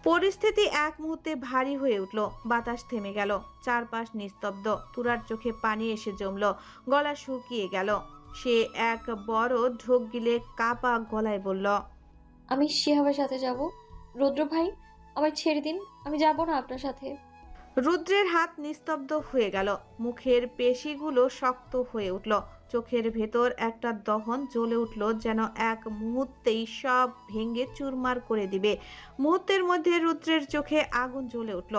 পরিস্থিতি এক মুহূর্তে ভারী হয়ে উঠল। বাতাস থেমে গেল, চারপাশ নিস্তব্ধ। তুরার চোখে পানি এসে জমল, গলা শুকিয়ে গেল। সে এক বড় ঢোক গিলে কাপা গলায় বলল, আমি শিহাবের সাথে যাব। রুদ্র ভাই, আমায় ছেড়ে দিন, আমি যাব না আপনার সাথে। রুদ্রের হাত নিস্তব্ধ হয়ে গেল, মুখের পেশিগুলো শক্ত হয়ে উঠল, চোখের ভেতর একটা দহন জ্বলে উঠল, যেন এক মুহূর্তেই সব ভেঙে চুরমার করে দিবে। মুহূর্তের মধ্যে রুদ্রের চোখে আগুন জ্বলে উঠল।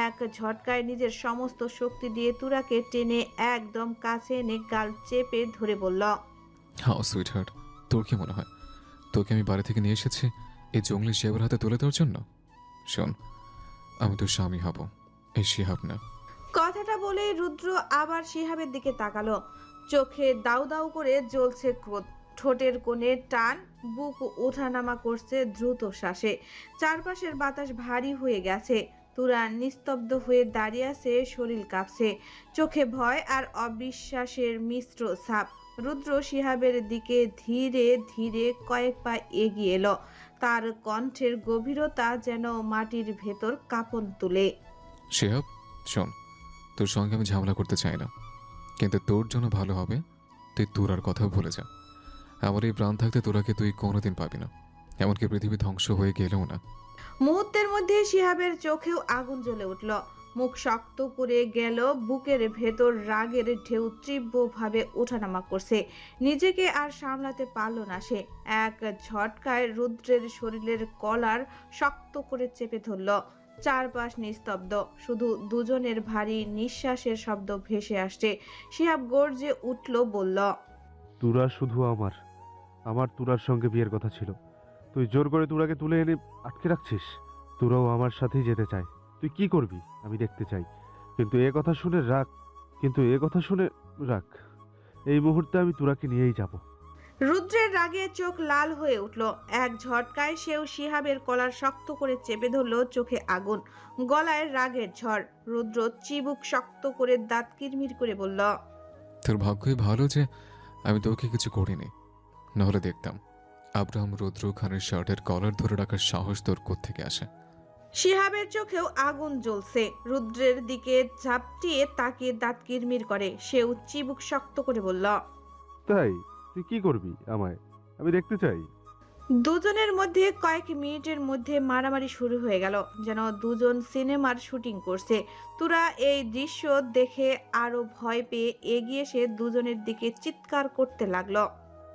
এক ঝটকায় নিজের সমস্ত শক্তি দিয়ে তুরাকে টেনে একদম কাছে এনে গাল চেপে ধরে বলল, হাউ সুইট হার্ট, তোর কি মনে হয় তোকে আমি বাড়ি থেকে নিয়ে এসেছি এই জঙ্গলি শিহাবের হাতে তুলে দেওয়ার জন্য? শোন, আমি তোর স্বামী হব, এই শিহাব না। কথাটা বলে রুদ্র আবার শিহাবের দিকে তাকালো। চোখে দাউ দাউ করে জ্বলছে ক্রোধ, ঠোঁটের কোণে টান, বুক ওঠানামা করছে দ্রুত শ্বাসে। চারপাশের বাতাস ভারী হয়ে গেছে। তুরা নিস্তব্ধ হয়ে দাঁড়িয়ে আছে, শরীর কাঁপছে, চোখে ভয় আর অবিশ্বাসের মিশ্র ছাপ। রুদ্র শিহাবের দিকে ধীরে ধীরে কয়েক পা এগিয়ে এলো, তার কণ্ঠের গভীরতা যেন মাটির ভেতর কাঁপন তুলে। শিহাব, শোন, তোর সঙ্গে আমি ঝামেলা করতে চাই না, কিন্তু তোর জন্য ভালো হবে তুই তোরার কথাও ভুলে যা। আমার এই প্রাণ থাকতে তোরাকে তুই কোনোদিন পাবি না, এমনকি পৃথিবী ধ্বংস হয়ে গেলেও না। মুহূর্তের মধ্যে শিহাবের চোখেও আগুন জ্বলে উঠল, মুখ শক্ত করে গেল, বুকের ভেতর রাগের ঢেউ তীব্রভাবে ওঠানামা করছে। নিজেকে আর সামলাতে পারল না সে। এক ঝটকায় রুদ্রের শরীরের কলার শক্ত করে চেপে ধরল। চারপাশ নিস্তব্ধ, শুধু দুজনের ভারী নিঃশ্বাসের শব্দ ভেসে আসছে। শিহাব গর্জে উঠল, বলল, তুরা শুধু আমার আমার তুরার সঙ্গে বিয়ের কথা ছিল। তুই জোর করে তুরাকে তুলে এনে আটকে রাখছিস। তুরাও আমার সাথেই যেতে চায়। তুই কি করবি আমি দেখতে চাই। কিন্তু এ কথা শুনে রাখ, এই মুহূর্তে আমি তুরাকে নিয়েই যাব। রুদ্রের রাগে চোখ লাল হয়ে উঠল। এক ঝটকায় সেও শিহাবের কলার শক্ত করে চেপে ধরল, চোখে আগুন, গলায় রাগের ঝড়। রুদ্র চিবুক শক্ত করে দাঁত কিরমির করে বলল, তোর ভাগ্যই ভালো যে আমি তোকে কিছু করিনি, নাহলে দেখতাম আব্রাহাম রুদ্র খানের শার্টের কলার ধরে রাখার সাহস তোর কোত্থেকে আসে। শিহাবের চোখেও আগুন জ্বলছে। রুদ্রের দিকে ঝাপটিয়ে তাকিয়ে দাঁত কিরমির করে। সেও চিবুক শক্ত করে বলল, তাই তুই কি করবি আমায়? আমি দেখতে চাই। দুজনের মধ্যে কয়েক মিনিটের মধ্যে মারামারি শুরু হয়ে গেল, যেন দুজন সিনেমার শুটিং করছে। তুরা এই দৃশ্য দেখে আরো ভয় পেয়ে এগিয়ে এসে দুজনের দিকে চিৎকার করতে লাগলো।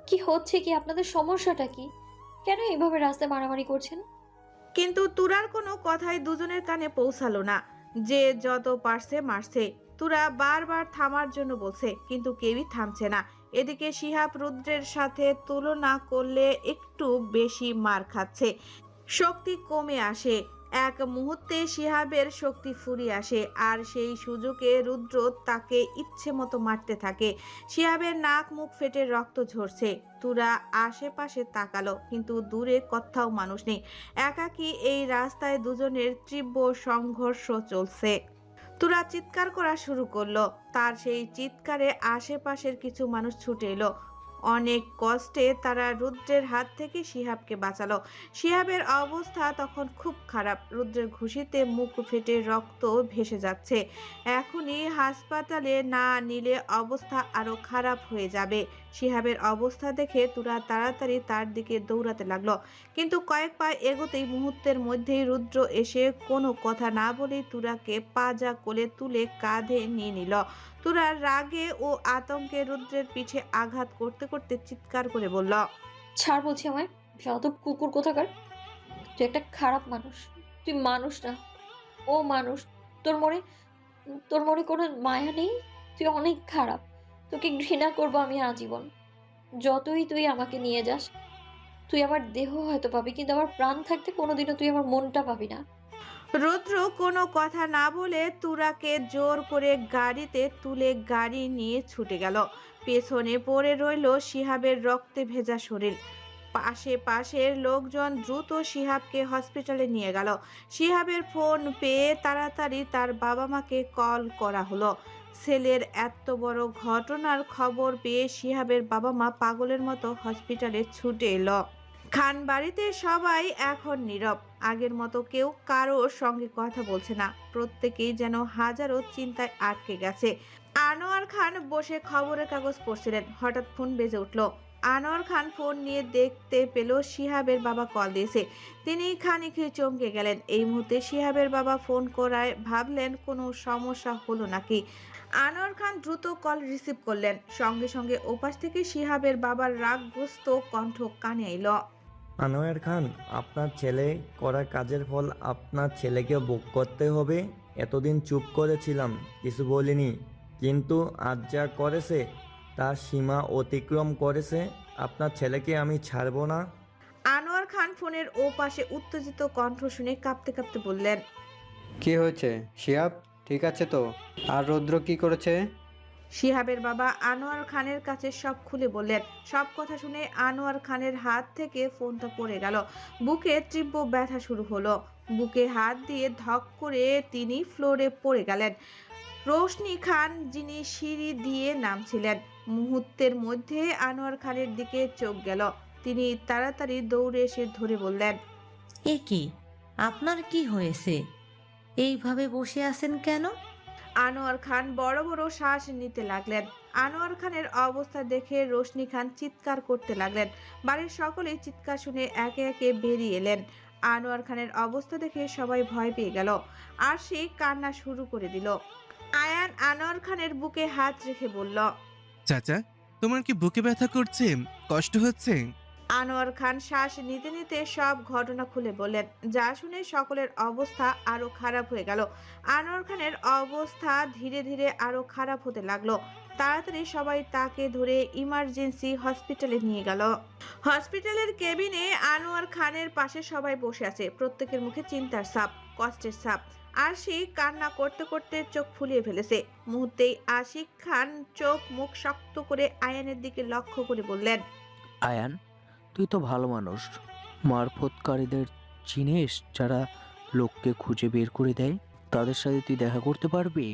কি হচ্ছে কি? আপনাদের সমস্যাটা কি? কেন এইভাবে রাস্তায় মারামারি করছেন? কিন্তু তুরার কোনো কথাই দুজনের কানে পৌঁছালো না। যে যত পারছে মারছে। তুরা বারবার থামার জন্য বলছে, কিন্তু কেউই থামছে না। এদিকে শিহাব রুদ্রের সাথে তুলনা করলে একটু বেশি মার খাচ্ছে, শক্তি কমে আসে। এক মুহূর্তে শিহাবের শক্তি ফুরিয়ে আসে, আর সেই সুযোগে রুদ্র তাকে ইচ্ছে মতো মারতে থাকে। শিহাবের নাক মুখ ফেটে রক্ত ঝরছে। তুরা আশেপাশে তাকালো, কিন্তু দূরে কোথাও মানুষ নেই। একাকী এই রাস্তায় দুজনের তীব্র সংঘর্ষ চলছে। তুরা চিৎকার করা শুরু করলো। তার সেই চিৎকারে আশেপাশের কিছু মানুষ ছুটে এলো। অনেক কষ্টে তারা রুদ্রের হাত থেকে শিহাবকে বাঁচালো। শিহাবের অবস্থা তখন খুব খারাপ, রুদ্রের ঘুষিতে মুখ ফেটে রক্ত ভেসে যাচ্ছে। এখনই হাসপাতালে না নিলে অবস্থা আরো খারাপ হয়ে যাবে। শিহাবের অবস্থা দেখে তুরা তাড়াতাড়ি তার দিকে দৌড়াতে লাগলো, কিন্তু কয়েক পা এগোতেই মুহূর্তের মধ্যেই রুদ্র এসে কোনো কথা না বলেই তুরাকে পাজা কোলে তুলে কাঁধে নিয়ে নিল। তুরা রাগে ও আতঙ্কে রুদ্রের পিঠে আঘাত করতে করতে চিৎকার করে বলল, ছাড় বলছি আমায়, যত কুকুর কোথাকার। তুই একটা খারাপ মানুষ। তুই মানুষ না, ও মানুষ। তোর মনে তোর মনে কোনো মায়া নেই। তুই অনেক খারাপ। তোকে ঘৃণা করবো আমি আজীবন। যতই তুই আমাকে নিয়ে যাস, তুই আমার দেহ হয়তো পাবি, কিন্তু আমার প্রাণ থাকতে কোনোদিনও তুই আমার মনটা পাবি না। রুদ্র কোনো কথা না বলে তুরাকে জোর করে গাড়িতে তুলে গাড়ি নিয়ে ছুটে গেল। পেছনে পড়ে রইল শিহাবের রক্তে ভেজা শরীর। পাশের লোকজন দ্রুত শিহাবকে হসপিটালে নিয়ে গেল। শিহাবের ফোন পেয়ে তাড়াতাড়ি তার বাবা মাকে কল করা হলো। ছেলের এত বড় ঘটনার খবর পেয়ে শিহাবের বাবা মা পাগলের মতো হসপিটালে ছুটে এলো। খান বাড়িতে সবাই এখন নীরব। আগের মতো কেউ কারোর সঙ্গে কথা বলছে না, প্রত্যেকেই যেন হাজারো চিন্তায় আটকে গেছে। আনোয়ার খান বসে খবরের কাগজ পড়ছিলেন, হঠাৎ ফোন বেজে উঠল। আনোয়ার খান ফোন নিয়ে দেখতে পেল শিহাবের বাবা কল দিয়েছে। তিনি খানিক চমকে গেলেন। এই মুহূর্তে শিহাবের বাবা ফোন করায় ভাবলেন কোনো সমস্যা হলো নাকি। আনোয়ার খান দ্রুত কল রিসিভ করলেন। সঙ্গে সঙ্গে ওপাশ থেকে শিহাবের বাবার রাগগ্রস্ত কণ্ঠ কানে এলো। আনোয়ার খান, আপনার ছেলে করা কাজের ফল আপনার ছেলেকে ভোগ করতে হবে। এতদিন চুপ করেছিলাম, কিছু বলিনি, কিন্তু আজ যা করেছে তার সীমা অতিক্রম করেছে। আপনার ছেলেকে আমি ছাড়বো না। আনোয়ার খান ফোনের ওপাশে উত্তেজিত কণ্ঠ শুনে কাঁপতে কাঁপতে বললেন, কি হয়েছে শিহাব, ঠিক আছে তো? আর রৌদ্র কি করেছে? শিহাবের বাবা আনোয়ার খানের কাছে সব খুলে বললেন। সব কথা শুনে আনোয়ার খানের হাত থেকে ফোনটা পড়ে গেল। বুকে তীব্র ব্যথা শুরু হলো। বুকে হাত দিয়ে ধক করে তিনি ফ্লোরে পড়ে গেলেন। রোশনি খান, যিনি সিঁড়ি দিয়ে নামছিলেন, মুহূর্তের মধ্যে আনোয়ার খানের দিকে চোখ গেল। তিনি তাড়াতাড়ি দৌড়ে এসে ধরে বললেন, এ কি, আপনার কি হয়েছে? এইভাবে বসে আছেন কেন? আনোয়ার খান বড় বড় শ্বাস নিতে লাগলেন। আনোয়ার খানের অবস্থা দেখে রোশনি খান চিৎকার করতে লাগলেন। বাড়ির সকলেই চিৎকার শুনে একে একে বেরিয়ে এলেন। আনোয়ার খানের অবস্থা দেখে সবাই ভয় পেয়ে গেল, আর সে কান্না শুরু করে দিল। আয়ান আনোয়ার খানের বুকে হাত রেখে বলল, চাচা, তোমার কি বুকে ব্যথা করছে? কষ্ট হচ্ছে? আনোয়ার খান শ্বাস নিতে নিতে সব ঘটনা খুলে বললেন, যা শুনে সকলের অবস্থা আরো খারাপ হয়ে গেল। আনোয়ার খানের অবস্থা ধীরে ধীরে আরো খারাপ হতে লাগলো। তাড়াতাড়ি সবাই তাকে ধরে ইমার্জেন্সি হসপিটালে নিয়ে গেল। হসপিটালের কেবিনে আনোয়ার খানের পাশে সবাই বসে আছে। প্রত্যেকের মুখে চিন্তার ছাপ, কষ্টের ছাপ। আর সে কান্না করতে করতে চোখ ফুলিয়ে ফেলেছে। মুহূর্তেই আশিক খান চোখ মুখ শক্ত করে আয়ানের দিকে লক্ষ্য করে বললেন, আয়ান, তুই তো ভালো মানুষ। মারফতকারীদের চিনিস, যারা লোককে খুঁজে বের করে দেয়? তাদের সাথে তুই দেখা করতে পারবি?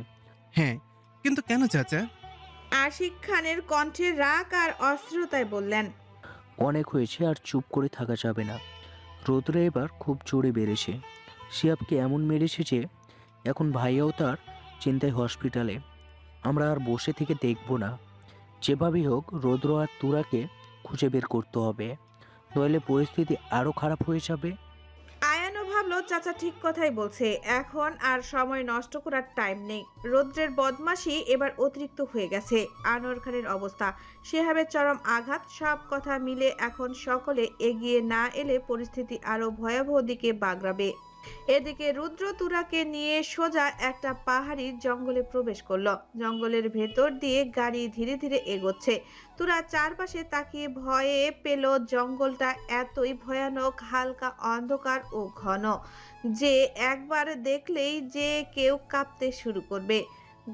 হ্যাঁ, কিন্তু কেন চাচা? আশিক খানের কণ্ঠে রাগ আর অস্থিরতায় বললেন, অনেক হয়েছে, আর চুপ করে থাকা যাবে না। রৌদ্র এবার খুব জোরে বেড়েছে। শিয়াবকে এমন মেরেছে যে এখন ভাইয়াও তার চিন্তায় হসপিটালে। আমরা আর বসে থেকে দেখব না। যেভাবেই হোক রৌদ্র আর তুরাকে খুঁজে বের করতে হবে, নইলে পরিস্থিতি আরও খারাপ হয়ে যাবে। আয়ানও ভাবলো চাচা ঠিক কথাই বলছে। এখন আর সময় নষ্ট করার টাইম নেই। রৌদ্রের বদমাশি এবার অতিরিক্ত হয়ে গেছে। আনোয়ার খানের অবস্থা, শিহাবের চরম আঘাত, সব কথা মিলে এখন সকলে এগিয়ে না এলে পরিস্থিতি আরো ভয়াবহ দিকে বাগড়াবে। এদিকে রুদ্র তুরাকে নিয়ে সোজা একটা পাহাড়ি জঙ্গলে প্রবেশ করলো। জঙ্গলের ভেতর দিয়ে গাড়ি ধীরে ধীরে এগোচ্ছে। তুরা চারপাশে তাকিয়ে ভয়ে পেল। জঙ্গলটা এতই ভয়ানক, হালকা অন্ধকার ও ঘন যে একবার দেখলেই যে কেউ কাঁপতে শুরু করবে।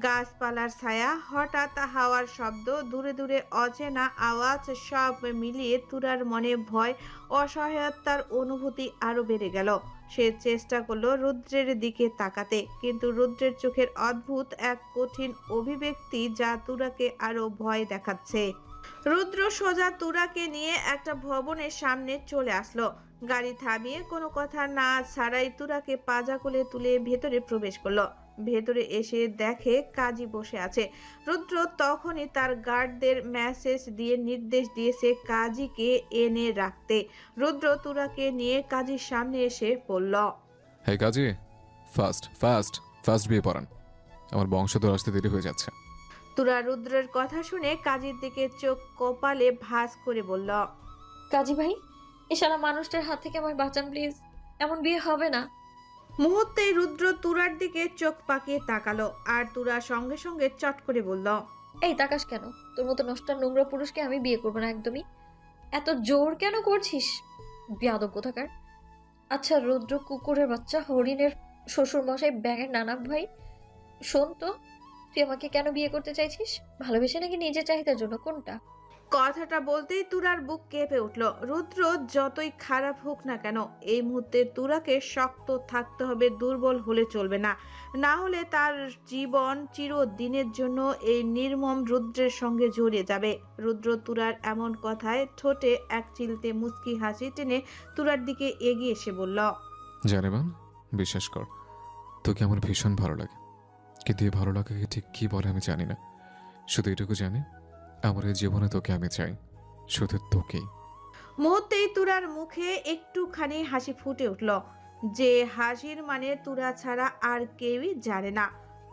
গাছপালার ছায়া, হঠাৎ হাওয়ার শব্দ, দূরে দূরে অচেনা আওয়াজ, সব মিলিয়ে তুরার মনে ভয়, অসহায়তার অনুভূতি আরো বেড়ে গেল। সে চেষ্টা করলো রুদ্রের দিকে তাকাতে, কিন্তু রুদ্রের চোখের অদ্ভুত এক কঠিন অভিব্যক্তি যা তুরাকে আরো ভয় দেখাচ্ছে। রুদ্র সোজা তুরাকে নিয়ে একটা ভবনের সামনে চলে আসলো। গাড়ি থামিয়ে কোনো কথা না ছাড়াই তুরাকে পাজা কোলে তুলে ভেতরে প্রবেশ করলো। ভেতরে এসে দেখে কাজী বসে আছে। রুদ্র তখনই তার গার্ডদের মেসেজ দিয়ে নির্দেশ দিয়েছে কাজীকে এনে রাখতে। রুদ্র তুরাকে নিয়ে কাজীর সামনে এসে পড়ল, হে কাজী, ফাস্ট ফাস্ট ফাস্ট বিয়ে পড়ান, আমার বংশধর আসতে দেরি হয়ে যাচ্ছে। তুরা রুদ্রের কথা শুনে কাজীর দিকে চোখ কপালে ভাঁজ করে বলল, কাজী ভাই, এ শালা মানুষটার হাত থেকে আমায় বাঁচান প্লিজ। এমন বিয়ে হবে না। মুহূর্তে রুদ্র তুরার দিকে চোখ পাকিয়ে তাকালো, আর তুরা সঙ্গে সঙ্গে চট করে বলল, এই তাকাস কেন? তোর মতো নষ্ট নোংরা পুরুষকে আমি বিয়ে করবো না একদমই। এত জোর কেন করছিস, বেয়াদব কোথাকার? আচ্ছা রুদ্র কুকুরের বাচ্চা, হরিণের শ্বশুর মশাই, ব্যাঙের নানা ভাই, শোন তো, তুই আমাকে কেন বিয়ে করতে চাইছিস? ভালোবেসে নাকি নিজের চাহিদার জন্য? কোনটা? কথাটা বলতেই তুরার বুক কেঁপে উঠল। রুদ্র যতই খারাপ হোক না কেন, এই মুহূর্তে তুরাকে শক্ত থাকতে হবে, দুর্বল হলে চলবে না। না হলে তার জীবন চিরদিনের জন্য এই নির্মম রুদ্রের সঙ্গে জড়িয়ে যাবে। রুদ্র তুরার এমন কথায় ঠোঁটে এক চিলতে মুচকি হাসি টেনে তুরার দিকে এগিয়ে এসে বলল, জানেমান, বিশ্বাস কর, তোকে আমার ভীষণ ভালো লাগে। কিন্তু এই ভালো লাগাকে ঠিক কী বলে আমি জানি না। শুধু এটুকু জানি, আমার এই জীবনে তোকে আমি চাই, শুধু তোকেই। মুহূর্তেই তুরার মুখে একটুখানি হাসি ফুটে উঠল, যে হাসির মানে তুরা ছাড়া আর কেউই জানে না।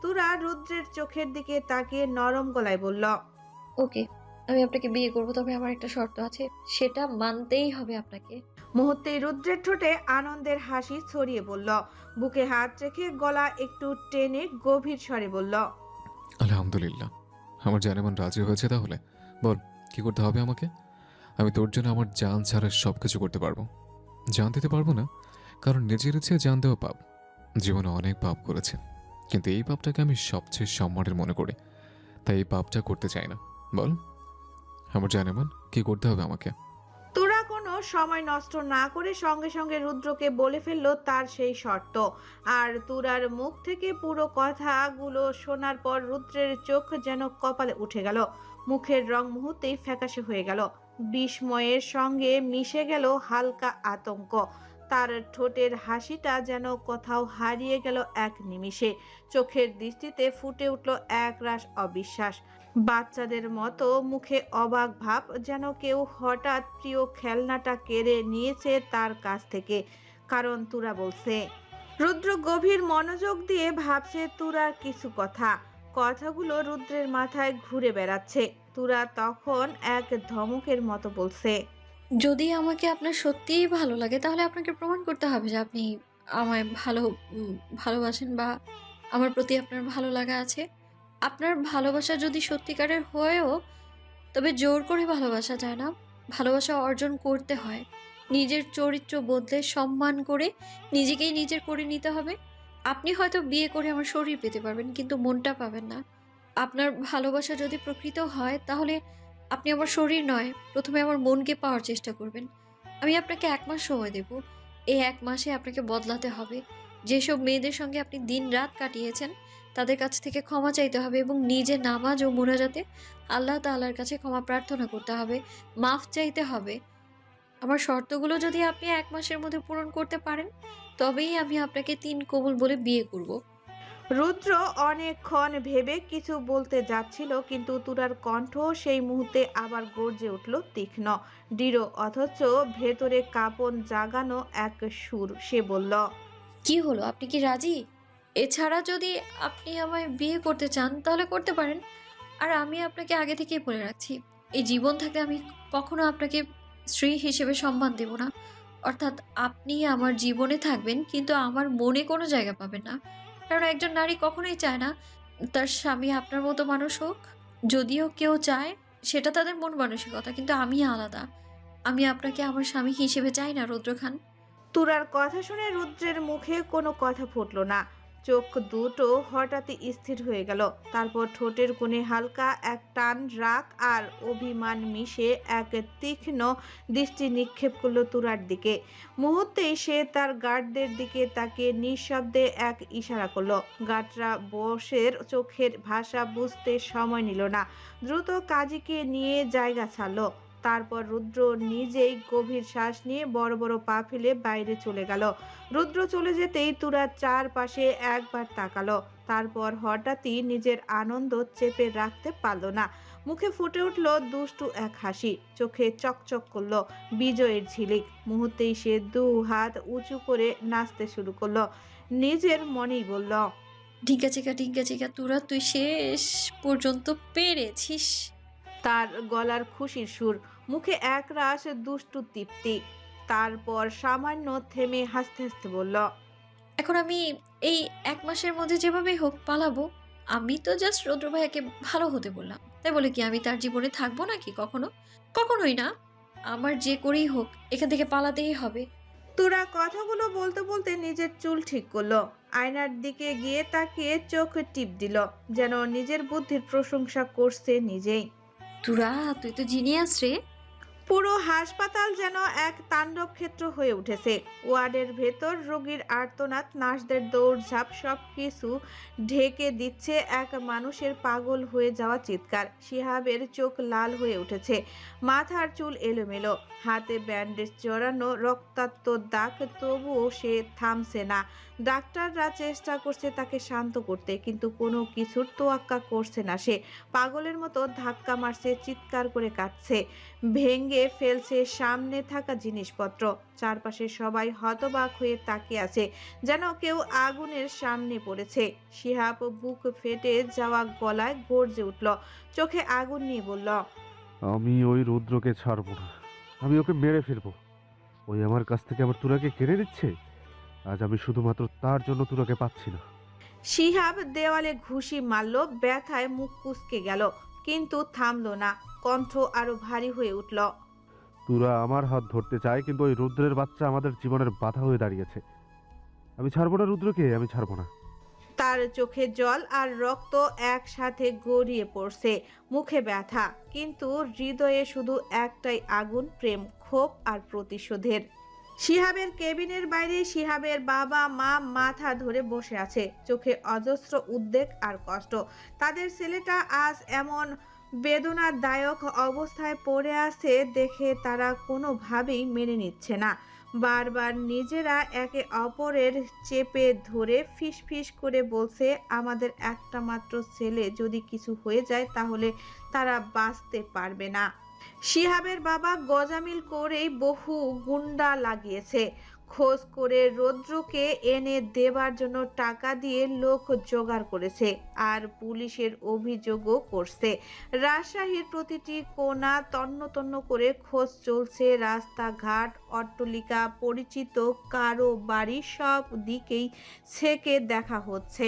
তুরা রুদ্রের চোখের দিকে তাকিয়ে নরম গলায় বলল, ওকে, আমি আপনাকে বিয়ে করব, তবে আমার একটা শর্ত আছে, সেটা মানতেই হবে আপনাকে। মুহূর্তেই রুদ্রের ঠোঁটে আনন্দের হাসি ছড়িয়ে বলল, বুকে হাত রেখে গলা একটু টেনে গভীর স্বরে বলল, আলহামদুলিল্লাহ, আমার জানেমান রাজি হয়েছে। তাহলে বল, কি করতে হবে আমাকে? আমি তোর জন্য আমার জান ছাড়া সব কিছু করতে পারবো। জান দিতে পারবো না, কারণ নিজের ইচ্ছে জান দেওয়া পাপ। জীবনে অনেক পাপ করেছে, কিন্তু এই পাপটাকে আমি সবচেয়ে সম্মানের মনে করি, তাই এই পাপটা করতে চাই না। বল আমার জানেমান, কি করতে হবে আমাকে? তুরা কোনো সময় নষ্ট না করে সঙ্গে সঙ্গে রুদ্রকে বলে ফেললো তার সেই শর্ত। আর তুরার মুখ থেকে পুরো কথাগুলো শোনার পর রুদ্রের চোখ যেন কপালে উঠে গেল, মুখের রং মুহূর্তেই ফ্যাকাশে হয়ে গেল, বিস্ময়ের সঙ্গে মিশে গেল হালকা আতঙ্ক। তার ঠোঁটের হাসিটা যেন কোথাও হারিয়ে গেল এক নিমিষে। চোখের দৃষ্টিতে ফুটে উঠল একরাশ অবিশ্বাস। বাচ্চাদের মতো মুখে অবাক ভাব, যেন কেউ হঠাৎ প্রিয় খেলনাটা কেড়ে নিয়েছে তার কাছ থেকে। কারণ তুরা বলছে। রুদ্র গভীর মনোযোগ দিয়ে ভাবছে তুরার কিছু কথা। কথাগুলো রুদ্রের মাথায় ঘুরে বেড়াচ্ছে। তুরা তখন এক ধমকের মতো বলছে, যদি আমাকে আপনার সত্যিই ভালো লাগে, তাহলে আপনাকে প্রমাণ করতে হবে যে আপনি আমায় ভালোবাসেন, বা আমার প্রতি আপনার ভালো লাগা আছে। আপনার ভালোবাসা যদি সত্যিকারের হয়েও, তবে জোর করে ভালোবাসা যায় না। ভালোবাসা অর্জন করতে হয়, নিজের চরিত্র বদলে সম্মান করে নিজেকেই নিজের করে নিতে হবে। আপনি হয়তো বিয়ে করে আমার শরীর পেতে পারবেন, কিন্তু মনটা পাবেন না। আপনার ভালোবাসা যদি প্রকৃত হয়, তাহলে আপনি আমার শরীর নয়, প্রথমে আমার মনকে পাওয়ার চেষ্টা করবেন। আমি আপনাকে 1 মাস সময় দেব। এই 1 মাসে আপনাকে বদলাতে হবে। যেসব মেয়েদের সঙ্গে আপনি দিন-রাত কাটিয়েছেন, তাদের কাছ থেকে ক্ষমা চাইতে হবে এবং নিজে নামাজ ও মোনাজাতে আল্লাহ তাআলার কাছে ক্ষমা প্রার্থনা করতে হবে, মাফ চাইতে হবে। আমার শর্তগুলো যদি আপনি 1 মাসের মধ্যে পূরণ করতে পারেন, তবেই আমি আপনাকে 3 কবুল বলে বিয়ে করব। রুদ্র অনেকক্ষণ ভেবে কিছু বলতে যাচ্ছিল, কিন্তু তুরার কণ্ঠ সেই মুহূর্তে আবার গর্জে উঠল তীক্ষ্ণ, দৃঢ়, অথচ ভেতরে কাঁপন জাগানো এক সুর। সে বলল, কি হলো, আপনি কি রাজি? এছাড়া যদি আপনি আমায় বিয়ে করতে চান, তাহলে করতে পারেন। আর আমি আপনাকে আগে থেকেই বলে রাখছি, এই জীবন থাকতে আমি কখনো আপনাকে স্ত্রী হিসেবে সম্মান দেব না। অর্থাৎ আপনি আমার জীবনে থাকবেন, কিন্তু আমার মনে কোনো জায়গা পাবেন না। কারণ একজন নারী কখনোই চায় না তার স্বামী আপনার মতো মানুষ হোক। যদিও কেউ চায়, সেটা তাদের মন মানসিকতা, কিন্তু আমি আলাদা। আমি আপনাকে আমার স্বামী হিসেবে চাই না, রুদ্র খান। তুরার কথা শুনে রুদ্রের মুখে কোনো কথা ফুটল না। চোখ দুটো হঠাৎই স্থির হয়ে গেল। তারপর ঠোঁটের কোণে হালকা এক টান, রাগ আর অভিমান মিশে এক তীক্ষ্ণ দৃষ্টি নিক্ষেপ করলো তুরার দিকে। মুহূর্তেই সে তার গার্ডদের দিকে তাকিয়ে নিঃশব্দে এক ইশারা করলো। গার্ডরা বসের চোখের ভাষা বুঝতে সময় নিল না, দ্রুত কাজীকে নিয়ে জায়গা ছাড়লো। তারপর রুদ্র নিজেই গভীর শ্বাস নিয়ে বড় বড় পা ফেলে বাইরে চলে গেল। রুদ্র চলে যেতেই তুরা চারপাশে একবার তাকালো, তারপর হঠাৎই নিজের আনন্দ চেপে রাখতে পারল না। মুখে ফুটে উঠল দুষ্টু এক হাসি, চোখে চকচক করলো বিজয়ের ঝিলিক। মুহূর্তেই সে 2 হাত উঁচু করে নাচতে শুরু করলো, নিজের মনেই বলল, ঢিঙ্কা তোরা তুই শেষ পর্যন্ত পেরেছিস। তার গলার খুশির সুর, মুখে একরাশ দুষ্টু তৃপ্তি। তারপর সামান্য থেমে হাসতে হাসতে বলল, এখন আমি এই 1 মাসের মধ্যে যেভাবেই হোক পালাবো। আমি তো জাস্ট রৌদ্র ভাইয়াকে ভালো হতে বললাম, তাই বলে কি আমি তার জীবনে থাকবো নাকি? কখনোই না। আমার যে করেই হোক এখান থেকে পালাতেই হবে। তুরা কথাগুলো বলতে বলতে নিজের চুল ঠিক করলো, আয়নার দিকে গিয়ে তাকিয়ে চোখ টিপ দিল, যেন নিজের বুদ্ধির প্রশংসা করছে নিজেই। তুরা, তুই তো জিনিয়াস রে। পুরো হাসপাতাল যেন এক তাণ্ডব ক্ষেত্র হয়ে উঠেছে। ওয়ার্ডের ভেতর রোগীর আর্তনাদ, নার্সদের দৌড়ঝাঁপ, সবকিছু ঢেকে দিচ্ছে এক মানুষের পাগল হয়ে যাওয়া চিৎকার। শিহাবের চোখ লাল হয়ে উঠেছে, মাথার চুল এলোমেলো, হাতে ব্যান্ডেজ জড়ানো, রক্তাক্ত দাগ, তবুও সে থামছে না। ডাক্তাররা চেষ্টা করছে তাকে শান্ত করতে, কিন্তু কোনো কিছুর তোয়াক্কা করছে না সে। পাগলের মতো ধাক্কা মারছে, চিৎকার করে কাঁদছে, ভেঙে ফেলছে সামনে থাকা জিনিসপত্র। চারপাশে সবাই হতবাক হয়ে তাকিয়ে আছে, যেন কেউ আগুনের সামনে পড়েছে। শিহাব বুক ফেটে যাওয়া গলায় গর্জে উঠল, চোখে আগুন নিয়ে বলল, আমি ওই রুদ্রকে ছাড়বো না, আমি ওকে মেরে ফেলবো। ওই আমার কাছ থেকে আমার তুরাকে কেড়ে নিচ্ছে। আজ আমি শুধুমাত্র তার জন্য তুরাকে পাচ্ছি না। শিহাব দেওয়ালে ঘুষি মারল, ব্যথায় মুখ কুঁচকে গেল, কিন্তু থামলো না। কণ্ঠ আরো ভারী হয়ে উঠল, তুরা আমার হাত ধরতে চায়, কিন্তু ওই রুদ্রের বাচ্চা আমাদের জীবনের বাধা হয়ে দাঁড়িয়েছে। আমি ছাড়বো না রুদ্রকে, আমি ছাড়বো না। তার চোখে জল আর রক্ত একসাথে গড়িয়ে পড়ছে, মুখে ব্যথা, কিন্তু হৃদয়ে শুধু একটাই আগুন, প্রেম, ক্ষোভ আর প্রতিশোধের। শিহাবের কেবিনের বাইরে শিহাবের বাবা মা মাথা ধরে বসে আছে, চোখে অজস্র উদ্বেগ আর কষ্ট। তাদের ছেলেটা আজ এমন বেদনাদায়ক অবস্থায় পড়ে আছে দেখে তারা কোনোভাবেই মেনে নিচ্ছে না। বারবার নিজেরা একে অপরের চেপে ধরে ফিসফিস করে বলছে, আমাদের একটা মাত্র ছেলে, যদি কিছু হয়ে যায় তাহলে তারা বাঁচতে পারবে না। শিহাবের বাবা গজামিল করেই বহু গুন্ডা লাগিয়েছে, খোঁজ করে রৌদ্রকে এনে দেবার জন্য টাকা দিয়ে লোক জোগাড় করেছে, আর পুলিশের অভিযোগও করছে। রাজশাহীর প্রতিটি কোণা তন্ন তন্ন করে খোঁজ চলছে, রাস্তাঘাট, অট্টালিকা, পরিচিত কারো বাড়ি, সব দিকেই ছেকে দেখা হচ্ছে,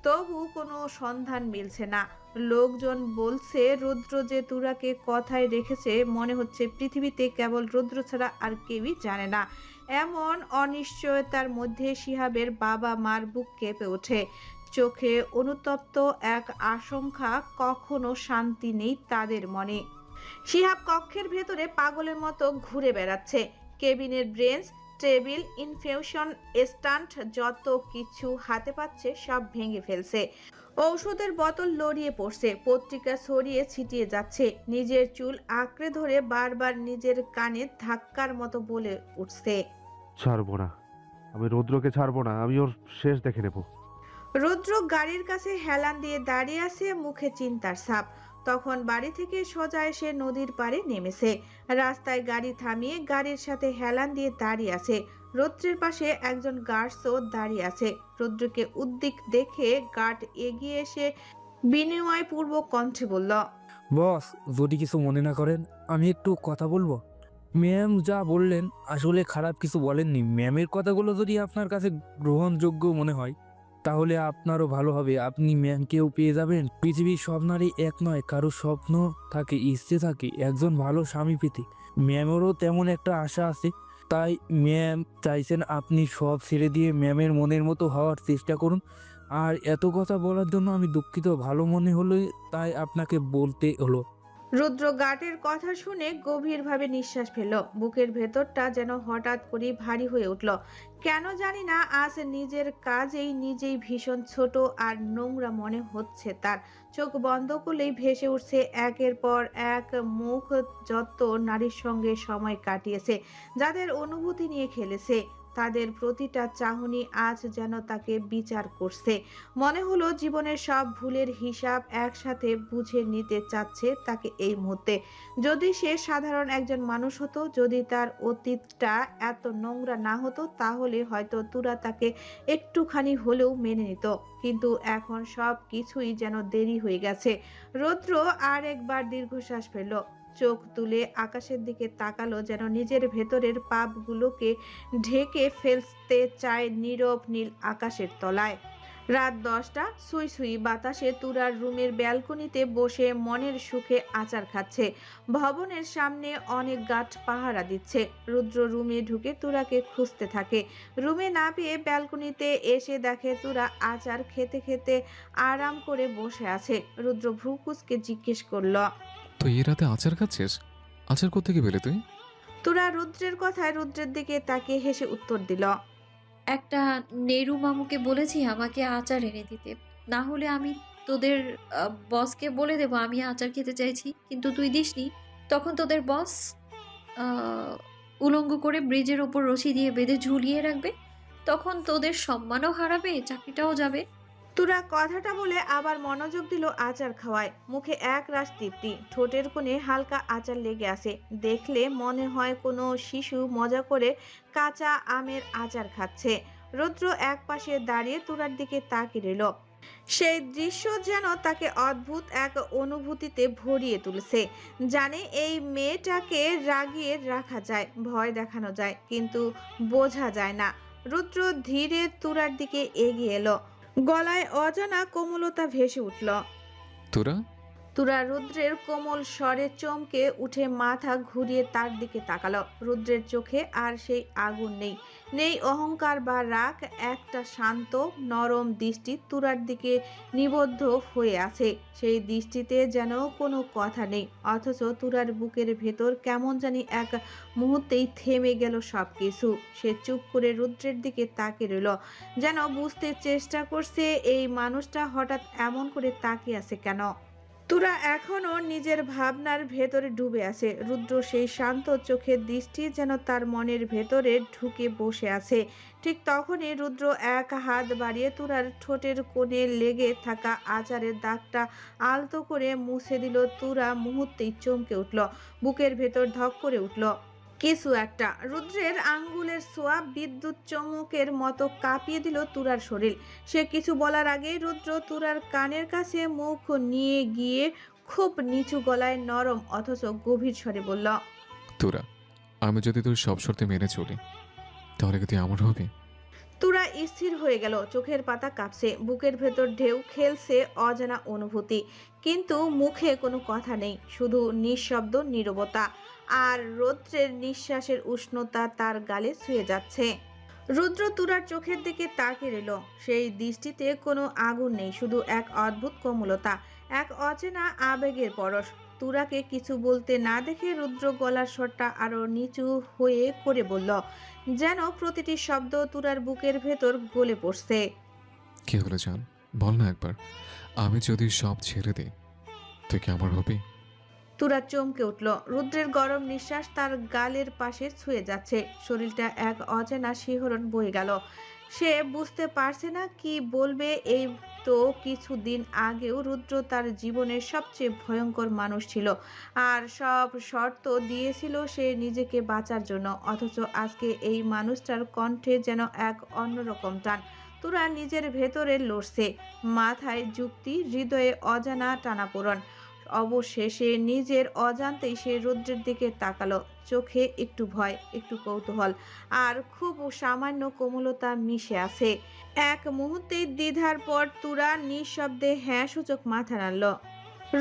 তবু কোনো সন্ধান মিলছে না। লোকজন বলছে, রুদ্র যে তুরাকে কথায় রেখেছে, মনে হচ্ছে পৃথিবীতে কেবল রুদ্র ছাড়া আর কেউই জানে না। এমন অনিশ্চয়তার মধ্যে শিহাবের বাবা মার বুক কেঁপে ওঠে, চোখে অনুতপ্ত এক আশঙ্কা, কখনো শান্তি নেই তাদের মনে। শিহাব কক্ষের ভেতরে পাগলের মতো ঘুরে বেড়াচ্ছে, কেবিনের ব্রেঞ্চ, টেবিল, ইনফিউশন স্ট্যান্ড, যত কিছু হাতে পাচ্ছে সব ভেঙে ফেলছে। ঔষধের বোতল লড়িয়ে পড়ছে, পত্রিকা ছড়িয়ে ছিটিয়ে যাচ্ছে, নিজের চুল আঁকড়ে ধরে বারবার নিজের কানে ধাক্কার মতো বলে উঠছে, ছাড়বো না, আমি রুদ্রকে ছাড়বো না, আমি ওর শেষ দেখে নেব। রুদ্র গাড়ির কাছে হেলান দিয়ে দাঁড়িয়ে আছে, মুখে চিন্তার ছাপ। তখন বাড়ি থেকে সোজা এসে নদীর পাড়ে নেমেছে, রাস্তায় গাড়ি থামিয়ে গাড়ির সাথে হেলান দিয়ে দাঁড়িয়ে আছে। রুদ্রের পাশে একজন গার্ডসও দাঁড়িয়ে আছে। রুদ্রকে উদ্বিগ দেখে গার্ড এগিয়ে এসে বিনিময়পূর্বক কণ্ঠে বলল, বস, যদি কিছু মনে না করেন আমি একটু কথা বলবো। ম্যাম যা বললেন আসলে খারাপ কিছু বলেননি। ম্যামের কথাগুলো যদি আপনার কাছে গ্রহণযোগ্য মনে হয় তাহলে আপনারও ভালো হবে। আপনি ম্যামকেও পেয়ে যাবেন। পৃথিবীর সব নারী এক নয়, কারো স্বপ্ন থাকে, ইচ্ছে থাকে একজন ভালো স্বামী পেতে। ম্যামেরও তেমন একটা আশা আছে, তাই ম্যাম চাইছেন আপনি সব ছেড়ে দিয়ে ম্যামের মনের মতো হওয়ার চেষ্টা করুন। আর এত কথা বলার জন্য আমি দুঃখিত, ভালো মনে হলো তাই আপনাকে বলতে হলো। রুদ্র গার্ডের কথা শুনে গভীরভাবে নিঃশ্বাস ফেলল, বুকের ভেতরটা যেন হঠাৎ করে ভারী হয়ে উঠল। কেন জানি না আজ নিজের কাজেই নিজেই ভীষণ ছোট আর নোংরা মনে হচ্ছে তার। চোখ বন্ধ করলেই ভেসে উঠছে একের পর এক মুখ, যত নারীর সঙ্গে সময় কাটিয়েছে, যাদের অনুভূতি নিয়ে খেলেছে, তাদের প্রতিটা চাহনি আজ যেন তাকে বিচার করছে। মনে হলো জীবনের সব ভুলের হিসাব একসাথে বুঝে নিতে চাচ্ছে তাকে এই মুহূর্তে। যদি সে সাধারণ একজন মানুষ হতো, যদি তার অতীতটা এত নোংরা না হতো, তাহলে হয়তো তুরা তাকে একটুখানি হলেও মেনে নিত, কিন্তু এখন সব কিছুই যেন দেরি হয়ে গেছে। রৌদ্র আর একবার দীর্ঘশ্বাস ফেলল, চোখ তুলে আকাশের দিকে তাকালো, যেন নিজের ভেতরের পাপগুলোকে ঢেকে ফেলতে চায় নীরব নীল আকাশের তলায়। রাত 10টা, সুই সুই বাতাসে তুরার রুমের ব্যালকনিতে বসে মনের সুখে আচার খাচ্ছে। ভবনের সামনে অনেক গাছ পাহারা দিচ্ছে। রুদ্র রুমে ঢুকে তুরাকে খুঁজতে থাকে, রুমে না পেয়ে ব্যালকনিতে এসে দেখে তুরা আচার খেতে খেতে আরাম করে বসে আছে। রুদ্র ভ্রু কুঁচকে জিজ্ঞেস করল, তো এই রাতে আচার খাচ্ছিস? আচার কোত্থেকে পেলে তুই? তুরা রুদ্রের কথায় রুদ্রের দিকে তাকিয়ে হেসে উত্তর দিল। একটা নেরু মামুকে বলেছি আমাকে আচার এনে দিতে, না হলে আমি তোদের বসকে বলে দেবো আমি আচার খেতে চাইছি, কিন্তু তুই দিসনি। তখন তোদের বস উলঙ্গ করে ব্রিজের ওপর রশি দিয়ে বেঁধে ঝুলিয়ে রাখবে, তখন তোদের সম্মানও হারাবে, চাকরিটাও যাবে। তুরা কথাটা বলে আবার মনোযোগ দিল আচার খাওয়ায়। মুখে এক রাশ তৃপ্তি, ঠোঁটের কোণে হালকা আচার লেগে আসে। দেখলে মনে হয় কোনো শিশু মজা করে কাঁচা আমের আচার খাচ্ছে। রুদ্র এক পাশে দাঁড়িয়ে তুরার দিকে তাকিয়ে রইল। সেই দৃশ্য যেন তাকে অদ্ভুত এক অনুভূতিতে ভরিয়ে তুলছে। জানে এই মেয়েটাকে রাগিয়ে রাখা যায়, ভয় দেখানো যায়, কিন্তু বোঝা যায় না। রুদ্র ধীরে তুরার দিকে এগিয়ে এলো। গলায় অজানা কোমলতা ভেসে উঠল। তোরা? তুরা রুদ্রের কোমল স্বরে চমকে উঠে মাথা ঘুরিয়ে তার দিকে তাকালো। রুদ্রের চোখে আর সেই আগুন নেই, নেই অহংকার বা রাগ। একটা শান্ত নরম দৃষ্টি তুরার দিকে নিবদ্ধ হয়ে আছে। সেই দৃষ্টিতে যেন কোনো কথা নেই, অথচ তুরার বুকের ভেতর কেমন জানি এক মুহূর্তেই থেমে গেল সবকিছু। সে চুপ করে রুদ্রের দিকে তাকিয়ে রইল, যেন বুঝতে চেষ্টা করছে এই মানুষটা হঠাৎ এমন করে তাকিয়ে আছে কেন। তুরা এখনো নিজের ভাবনার ভেতরে ডুবে আছে। রুদ্র সেই শান্ত চোখের দৃষ্টি যেন তার মনের ভেতরে ঢুকে বসে আছে। ঠিক তখনই রুদ্র এক হাত বাড়িয়ে তুরার ঠোঁটের কোণে লেগে থাকা আচারের দাগটা আলতো করে মুছে দিল। তুরা মুহূর্তেই চমকে উঠল, বুকের ভেতর ধক করে উঠল কিছু একটা। রুদ্রের আঙ্গুলের ছোঁয়া বিদ্যুৎ চমকের মতো কাঁপিয়ে দিল তুরার শরীর। সে কিছু বলার আগেই রুদ্র তুরার কানের কাছে মুখ নিয়ে গিয়ে খুব নিচু গলায় নরম অথচ গভীর স্বরে বলল, তোরা, আমি যদি তোর সব শর্তে মেনে চলি তাহলে কি তুই আমার হবি? তুরা স্থির হয়ে গেল, চোখের পাতা কাঁপছে, বুকের ভেতর ঢেউ খেলছে অজানা অনুভূতি। কিন্তু মুখে কোনো কথা নেই, শুধু নিঃশব্দ নীরবতা। আর রৌদ্রের নিঃশ্বাসের উষ্ণতা তার গালে ছুঁয়ে যাচ্ছে। রুদ্র তুরার চোখের দিকে তাকিয়ে রইল। সেই দৃষ্টিতে কোনো আগুন নেই, শুধু এক অদ্ভুত কোমলতা, এক অচেনা আবেগের পরশ। তুরাকে কিছু বলতে না দেখে রুদ্র গলার স্বরটা আরো নিচু হয়ে করে বলল, যেন প্রতিটি শব্দ তুরার বুকের ভেতর গলে পড়ছে। কি হলো জান, বল না একবার। আমি যদি সব ছেড়ে দিই তুই কি আমার হবি? তুরা চমকে উঠল। রুদ্রের গরম নিঃশ্বাস তার গালের পাশে ছুঁয়ে যাচ্ছে। শরীরটা এক অচেনা শিহরণ বয়ে গেল। সে বুঝতে পারছে না কি বলবে। এই তো কিছুদিন আগেও রুদ্র তার জীবনের সবচেয়ে ভয়ঙ্কর মানুষ ছিল, আর সব শর্ত দিয়েছিল সে নিজেকে বাঁচার জন্য। অথচ আজকে এই মানুষটার কণ্ঠে যেন এক অন্যরকম টান। তুরা নিজের ভেতরে লড়ছে, মাথায় যুক্তি, হৃদয়ে অজানা টানাপোড়েন। অবশেষে নিজের অজান্তেই সে রুদ্রের দিকে তাকালো, চোখে একটু ভয়, একটু কৌতূহল, আর খুব সামান্য কোমলতা মিশে আছে। এক মুহূর্তেই দ্বিধার পর তুরা নিঃশব্দে হ্যাঁ সূচক মাথা নাড়ল।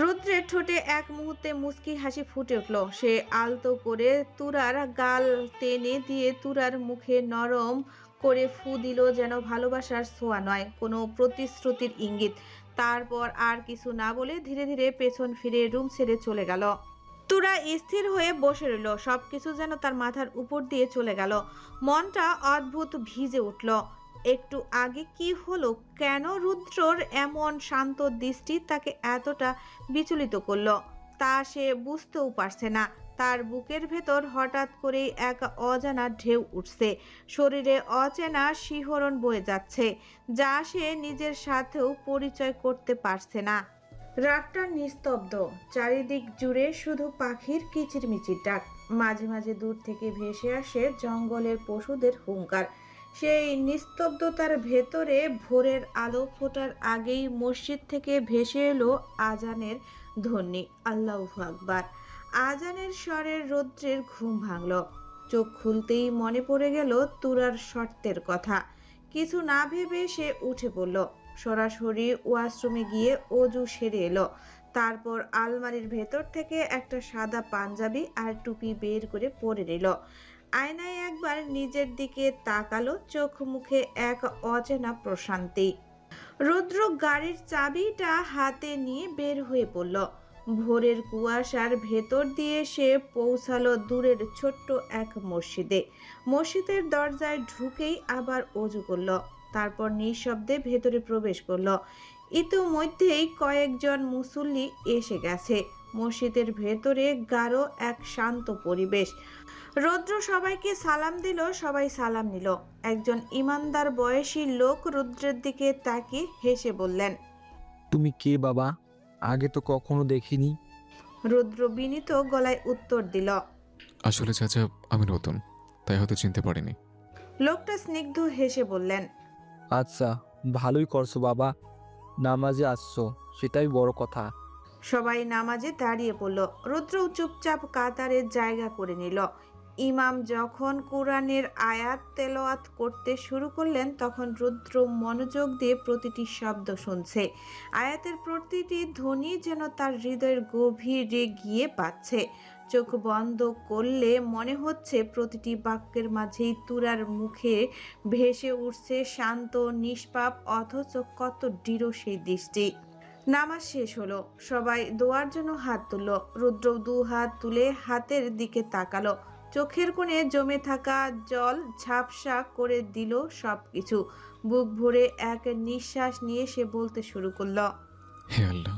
রুদ্রের ঠোঁটে এক মুহূর্তে মুচকি হাসি ফুটে উঠল। সে আলতো করে তুরার গাল টেনে দিয়ে তুরার মুখে নরম করে ফু দিল, যেন ভালোবাসার ছোঁয়া নয়, কোনো প্রতিশ্রুতির ইঙ্গিত। তারপর আর কিছু না বলে ধীরে ধীরে পেছন ফিরে রুম ছেড়ে চলে গেল। তুরা স্থির হয়ে বসে রইল, সবকিছু যেন তার মাথার উপর দিয়ে চলে গেল। মনটা অদ্ভুত ভিজে উঠল। একটু আগে কি হলো? কেন রুদ্রর এমন শান্ত দৃষ্টি তাকে এতটা বিচলিত করলো তা সে বুঝতেও পারছে না। তার বুকের ভেতর হঠাৎ করেই এক অজানা ঢেউ উঠছে, শরীরে অচেনা শিহরণ বয়ে যাচ্ছে, যা সে নিজের সাথেও পরিচয় করতে পারছে না। রাতটা নিস্তব্ধ, চারিদিক জুড়ে শুধু পাখির কিচিরমিচির ডাক। মাঝে মাঝে দূর থেকে ভেসে আসে জঙ্গলের পশুদের হুংকার। সেই নিস্তব্ধতার ভেতরে ভোরের আলো ফোটার আগেই মসজিদ থেকে ভেসে এলো আজানের ধ্বনি, আল্লাহু আকবার। আজানের স্বরের রৌদ্রের ঘুম ভাঙল। চোখ খুলতেই মনে পড়ে গেল তুরার শর্তের কথা। কিছু না ভেবে সে উঠে পড়ল, সরাসরি ওয়াশরুমে গিয়ে অজু সেরে এলো। তারপর আলমারির ভেতর থেকে একটা সাদা পাঞ্জাবি আর টুপি বের করে পরে নিল। আয়নায় একবার নিজের দিকে তাকালো, চোখ মুখে এক অচেনা প্রশান্তি। রুদ্র গাড়ির চাবিটা হাতে নিয়ে বের হয়ে পড়ল। ভোরের কুয়াশার ভেতর দিয়ে সে পৌঁছালো দূরের ছোট্ট এক মসজিদে। মসজিদের দরজায় ঢুকেই আবার অজু করলো, তারপর নিঃশব্দে ভেতরে প্রবেশ করলো। ইতিমধ্যেই কয়েকজন মুসল্লি এসে গেছে। মসজিদের ভেতরে গাঢ় এক শান্ত পরিবেশ। রুদ্র সবাইকে সালাম দিল, সবাই সালাম নিল। একজন ইমানদার বয়সী লোক রুদ্রের দিকে তাকিয়ে হেসে বললেন, তুমি কে বাবা? আগে তো কখনো দেখিনি। রুদ্র বিনীত গলায় উত্তর দিল। আসলে চাচা, আমি নতুন, তাই হয়তো চিনতে পারিনি। লোকটা স্নিগ্ধ হেসে বললেন, আচ্ছা, ভালোই করছো বাবা, নামাজে আসছো, সেটাই বড় কথা। সবাই নামাজে দাঁড়িয়ে পড়ল। রুদ্র চুপচাপ কাতারের জায়গা করে নিল। ইমাম যখন কোরআনের আয়াত তেলাওয়াত করতে শুরু করলেন, তখন রুদ্র মনোযোগ দিয়ে প্রতিটি শব্দ শুনছে। আয়াতের প্রতিটি ধ্বনি যেন তার হৃদয়ের গভীরে গিয়ে পাচ্ছে। চোখ বন্ধ করলে মনে হচ্ছে প্রতিটি বাক্যের মাঝেই তুরার মুখে ভেসে উঠছে শান্ত, নিষ্পাপ, অথচ কত দৃঢ় সেই দৃষ্টি। নামাজ শেষ হলো, সবাই দোয়ার জন্য হাত তুলল। রুদ্র দু হাত তুলে হাতের দিকে তাকালো। চোখের কোণে জমে থাকা জল ঝাপসা করে দিল সবকিছু। বুক ভরে এক নিঃশ্বাস নিয়ে সে বলতে শুরু করলো, হে আল্লাহ,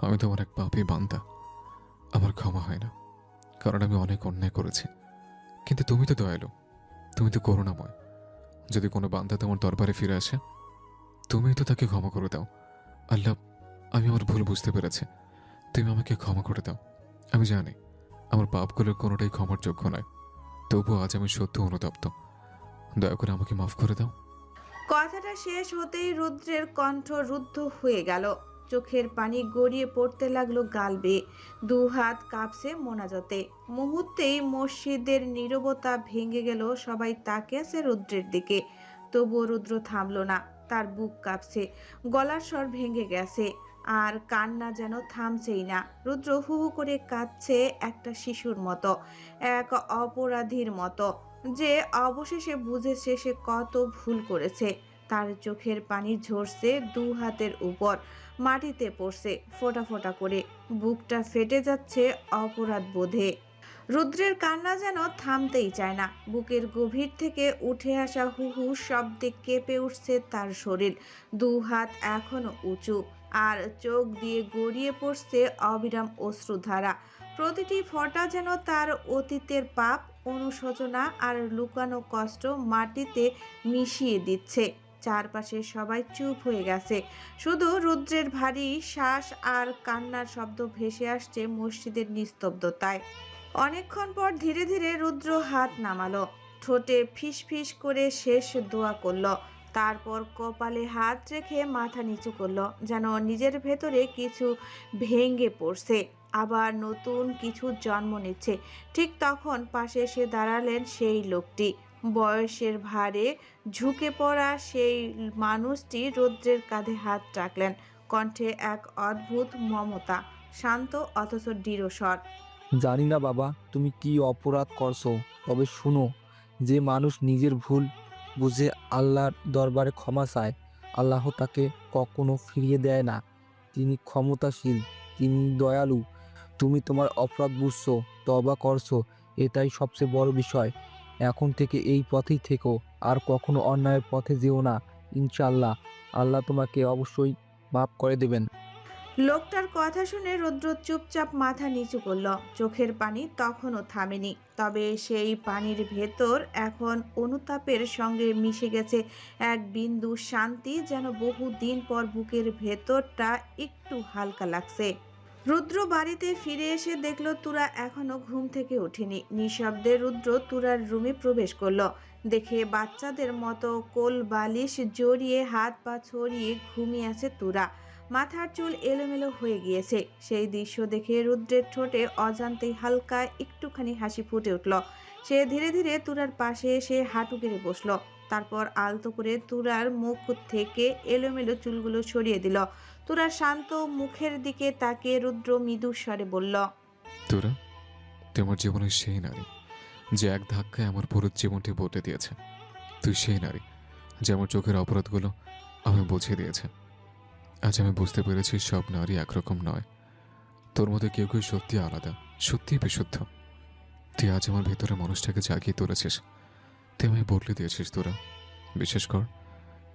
আমি তোমার এক পাপী বান্দা, আমার ক্ষমা হয় না, কারণ আমি অনেক অন্যায় করেছি। কিন্তু তুমি তো দয়ালু, তুমি তো করুণাময়। যদি কোনো বান্দা তোমার দরবারে ফিরে আসে, তুমি তো তাকে ক্ষমা করে দাও। আল্লাহ, আমি আমার ভুল বুঝতে পেরেছি, তুমি আমাকে ক্ষমা করে দাও। আমি জানি আমার পাপগুলোর কোনোটাই ক্ষমার যোগ্য নয়, তবুও আজ আমি সত্য অনুতপ্ত। দয়া করে আমাকে মাফ করে দাও। কথাটা শেষ হতেই রুদ্রের কণ্ঠ রুদ্ধ হয়ে গেল। চোখের পানি গড়িয়ে পড়তে লাগলো গাল বেয়ে। দু হাত কাঁপছে মোনাজাতে। মুহূর্তেই মসজিদের নীরবতা ভেঙে গেল। সবাই তাকিয়ে আছে রুদ্রের দিকে। তবুও রুদ্র থামলো না। তার বুক কাঁপছে, গলার স্বর ভেঙে গেছে, আর কান্না যেন থামছেই না। রুদ্র হু হু করে কাঁদছে, একটা শিশুর মতো, এক অপরাধীর মতো, যে অবশেষে বুঝেছে সে কত ভুল করেছে। তার চোখের পানি ঝরছে দু হাতের উপর, মাটিতে পড়ছে ফোঁটা ফোঁটা করে। বুকটা ফেটে যাচ্ছে অপরাধ বোধে। রুদ্রের কান্না যেন থামতেই চায় না। বুকের গভীর থেকে উঠে আসা হু হু শব্দে কেঁপে উঠছে তার শরীর। দু হাত এখনো উঁচু, আর চোখ দিয়ে গড়িয়ে পড়ছে অবিরাম অশ্রুধারা। প্রতিটি ফোঁটা যেন তার অতীতের পাপ, অনুশোচনা আর লুকানো কষ্ট মাটিতে মিশিয়ে দিচ্ছে। চারপাশে সবাই চুপ হয়ে গেছে। শুধু রুদ্রের ভারী শ্বাস আর কান্নার শব্দ ভেসে আসছে মসজিদের নিস্তব্ধতায়। অনেকক্ষণ পর ধীরে ধীরে রুদ্র হাত নামালো, ঠোঁটে ফিস ফিস করে শেষ দোয়া করলো। তারপর কপালে হাত রেখে মাথা নিচু করলো, যেন নিজের ভেতরে কিছু ভেঙে পড়ছে, আবার নতুন কিছু জন্ম নিচ্ছে। ঠিক তখন পাশে এসে দাঁড়ালেন সেই লোকটি, বয়সের ভারে ঝুঁকে পড়া সেই মানুষটি। রৌদ্রের কাঁধে হাত রাখলেন, কণ্ঠে এক অদ্ভুত মমতা, শান্ত অথচ দৃঢ় স্বর। জানি না বাবা তুমি কি অপরাধ করছো, তবে শুনো, যে মানুষ নিজের ভুল বুঝে আল্লাহর দরবারে ক্ষমা চায়, আল্লাহ তাকে কখনো ফিরিয়ে দেয় না। তিনি ক্ষমতাশীল, তিনি দয়ালু। তুমি তোমার অপরাধ বুঝছো, তওবা করছো, এটাই সবচেয়ে বড় বিষয়। এখন থেকে এই পথেই থেকো, আর কখনো অন্যায়ের পথে যেও না। ইনশাআল্লাহ আল্লাহ তোমাকে অবশ্যই মাফ করে দেবেন। লোকটার কথা শুনে রুদ্র চুপচাপ মাথা নিচু করল। চোখের পানি তখনও থামেনি, তবে সেই পানির ভেতর এখন অনুতাপের সঙ্গে মিশে গেছে এক বিন্দু শান্তি, যেন বহুদিন পর বুকের ভেতরটা একটু হালকা লাগছে। রুদ্র বাড়িতে ফিরে এসে দেখল তুরা এখনো ঘুম থেকে ওঠেনি। নিঃশব্দে রুদ্র তুরার রুমে প্রবেশ করলো। দেখে বাচ্চাদের মতো কোল বালিশ জড়িয়ে হাত পা ছড়িয়ে ঘুমিয়ে আছে তুরা। মাথার চুল এলোমেলো হয়ে গিয়েছে। সেই দৃশ্য দেখে রুদ্রের ঠোঁটে অজান্তেই হালকা একটুখানি হাসি ফুটে উঠল। সে ধীরে ধীরে তুরার পাশে এসে হাঁটু গেড়ে বসলো। তারপর আলতো করে তুরার মুখ থেকে এলোমেলো চুলগুলো সরিয়ে দিল। তুরার শান্ত মুখের দিকে তাকিয়ে রুদ্র মৃদু স্বরে বলল, তোরা, তুই আমার জীবনের সেই নারী যে এক ধাক্কায় আমার পুরো জীবনটি বদলে দিয়েছে। তুই সেই নারী যে আমার চোখের অপরাধগুলো আমি বুঝিয়ে দিয়েছে। আজ আমি বুঝতে পেরেছি সব নারী একরকম নয়। তোর মধ্যে কেউ কেউ সত্যি আলাদা, সত্যিই বিশুদ্ধ। তুই আজ আমার ভেতরে মানুষটাকে জাগিয়ে তুলেছিস। তুই আমায় বদলে দিয়েছিস তোরা। বিশেষ কর,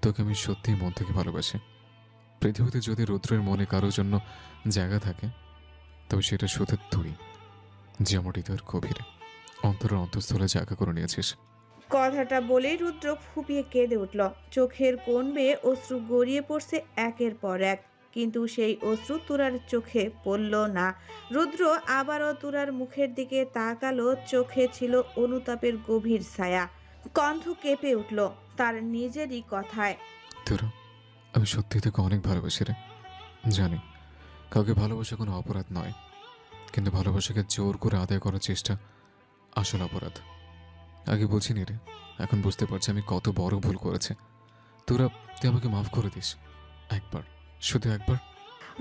তোকে আমি সত্যিই মন থেকে ভালোবাসি। পৃথিবীতে যদি রুদ্রের মনে কারোর জন্য জায়গা থাকে, তবে সেটা শুধু তুই, যে আমার হৃদয়ের গভীরে, অন্তরের অন্তঃস্থলে জায়গা করে নিয়েছিস। কথাটা বলেই রুদ্র ফুপিয়ে কেঁদে উঠল। চোখের কোণ বেয়ে অশ্রু গড়িয়ে পড়ছে একের পর এক, কিন্তু সেই অশ্রু তুরার চোখে পড়ল না। রুদ্র আবারও তুরার মুখের দিকে তাকালো। চোখে ছিল অনুতাপের গভীর ছায়া। কণ্ঠ কেঁপে উঠল তার নিজেরই কথায়। তোরা, আমি সত্যি তোকে অনেক ভালোবাসি রে। জানি কাউকে ভালোবাসা কোনো অপরাধ নয়, কিন্তু ভালোবাসাকে জোর করে আদায় করার চেষ্টা আসল অপরাধ। আগে বুঝিনি রে, এখন বুঝতে পারছি আমি কত বড় ভুল করেছি। তোরা, তুই আমাকে মাফ করে দিস একবার, শুধু একবার।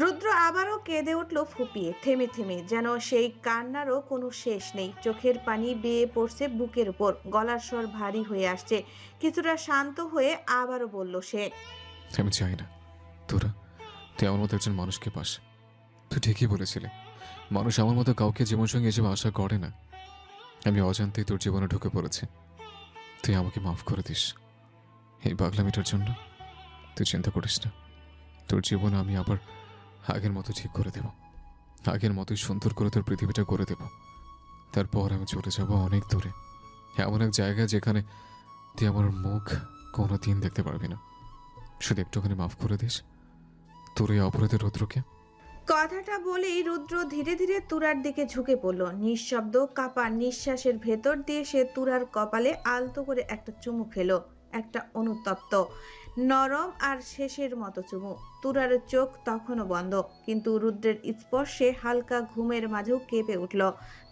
রুদ্র আবারও কেঁদে উঠল ফুপিয়ে, থেমে থেমে, যেন সেই কান্নারও কোনো শেষ নেই। চোখের পানি বেয়ে পড়ছে বুকের উপর, গলার স্বর ভারী হয়ে আসছে। কিছুটা শান্ত হয়ে আবারও বলল সে। আমি চাই না তোরা, তুই আমার মতো একজন মানুষকে পাস। তুই ঠিকই বলেছিলি, মানুষ আমার মতো কাউকে জীবনসঙ্গী হিসেবে আশা করে না। আমি অজান্তেই তোর জীবনে ঢুকে পড়েছি। তুই আমাকে মাফ করে দিস এই পাগলামিটার জন্য। তুই চিন্তা করিস না, তোর জীবনে আমি আবার আগের মতো ঠিক করে দেব, আগের মতোই সুন্দর করে তোর পৃথিবীটা করে দেব। তারপর আমি চলে যাব অনেক দূরে, এমন এক জায়গায় যেখানে তুই আমার মুখ কোনো দিন দেখতে পারবি না। শুধু একটুখানি মাফ করে দিস তোর এই অপরাধের রুদ্রকে। কথাটা বলেই রুদ্র ধীরে ধীরে তুরার দিকে ঝুঁকে পড়ল। নিঃশব্দ কাপা নিঃশ্বাসের ভেতর দিয়ে সে তুরার কপালে আলতো করে একটা চুমু খেলো। একটা অনুতপ্ত, নরম আর শেষের মতো চুমু। তুরার চোখ তখনও বন্ধ, কিন্তু রুদ্রের স্পর্শে হালকা ঘুমের মাঝেও কেঁপে উঠল।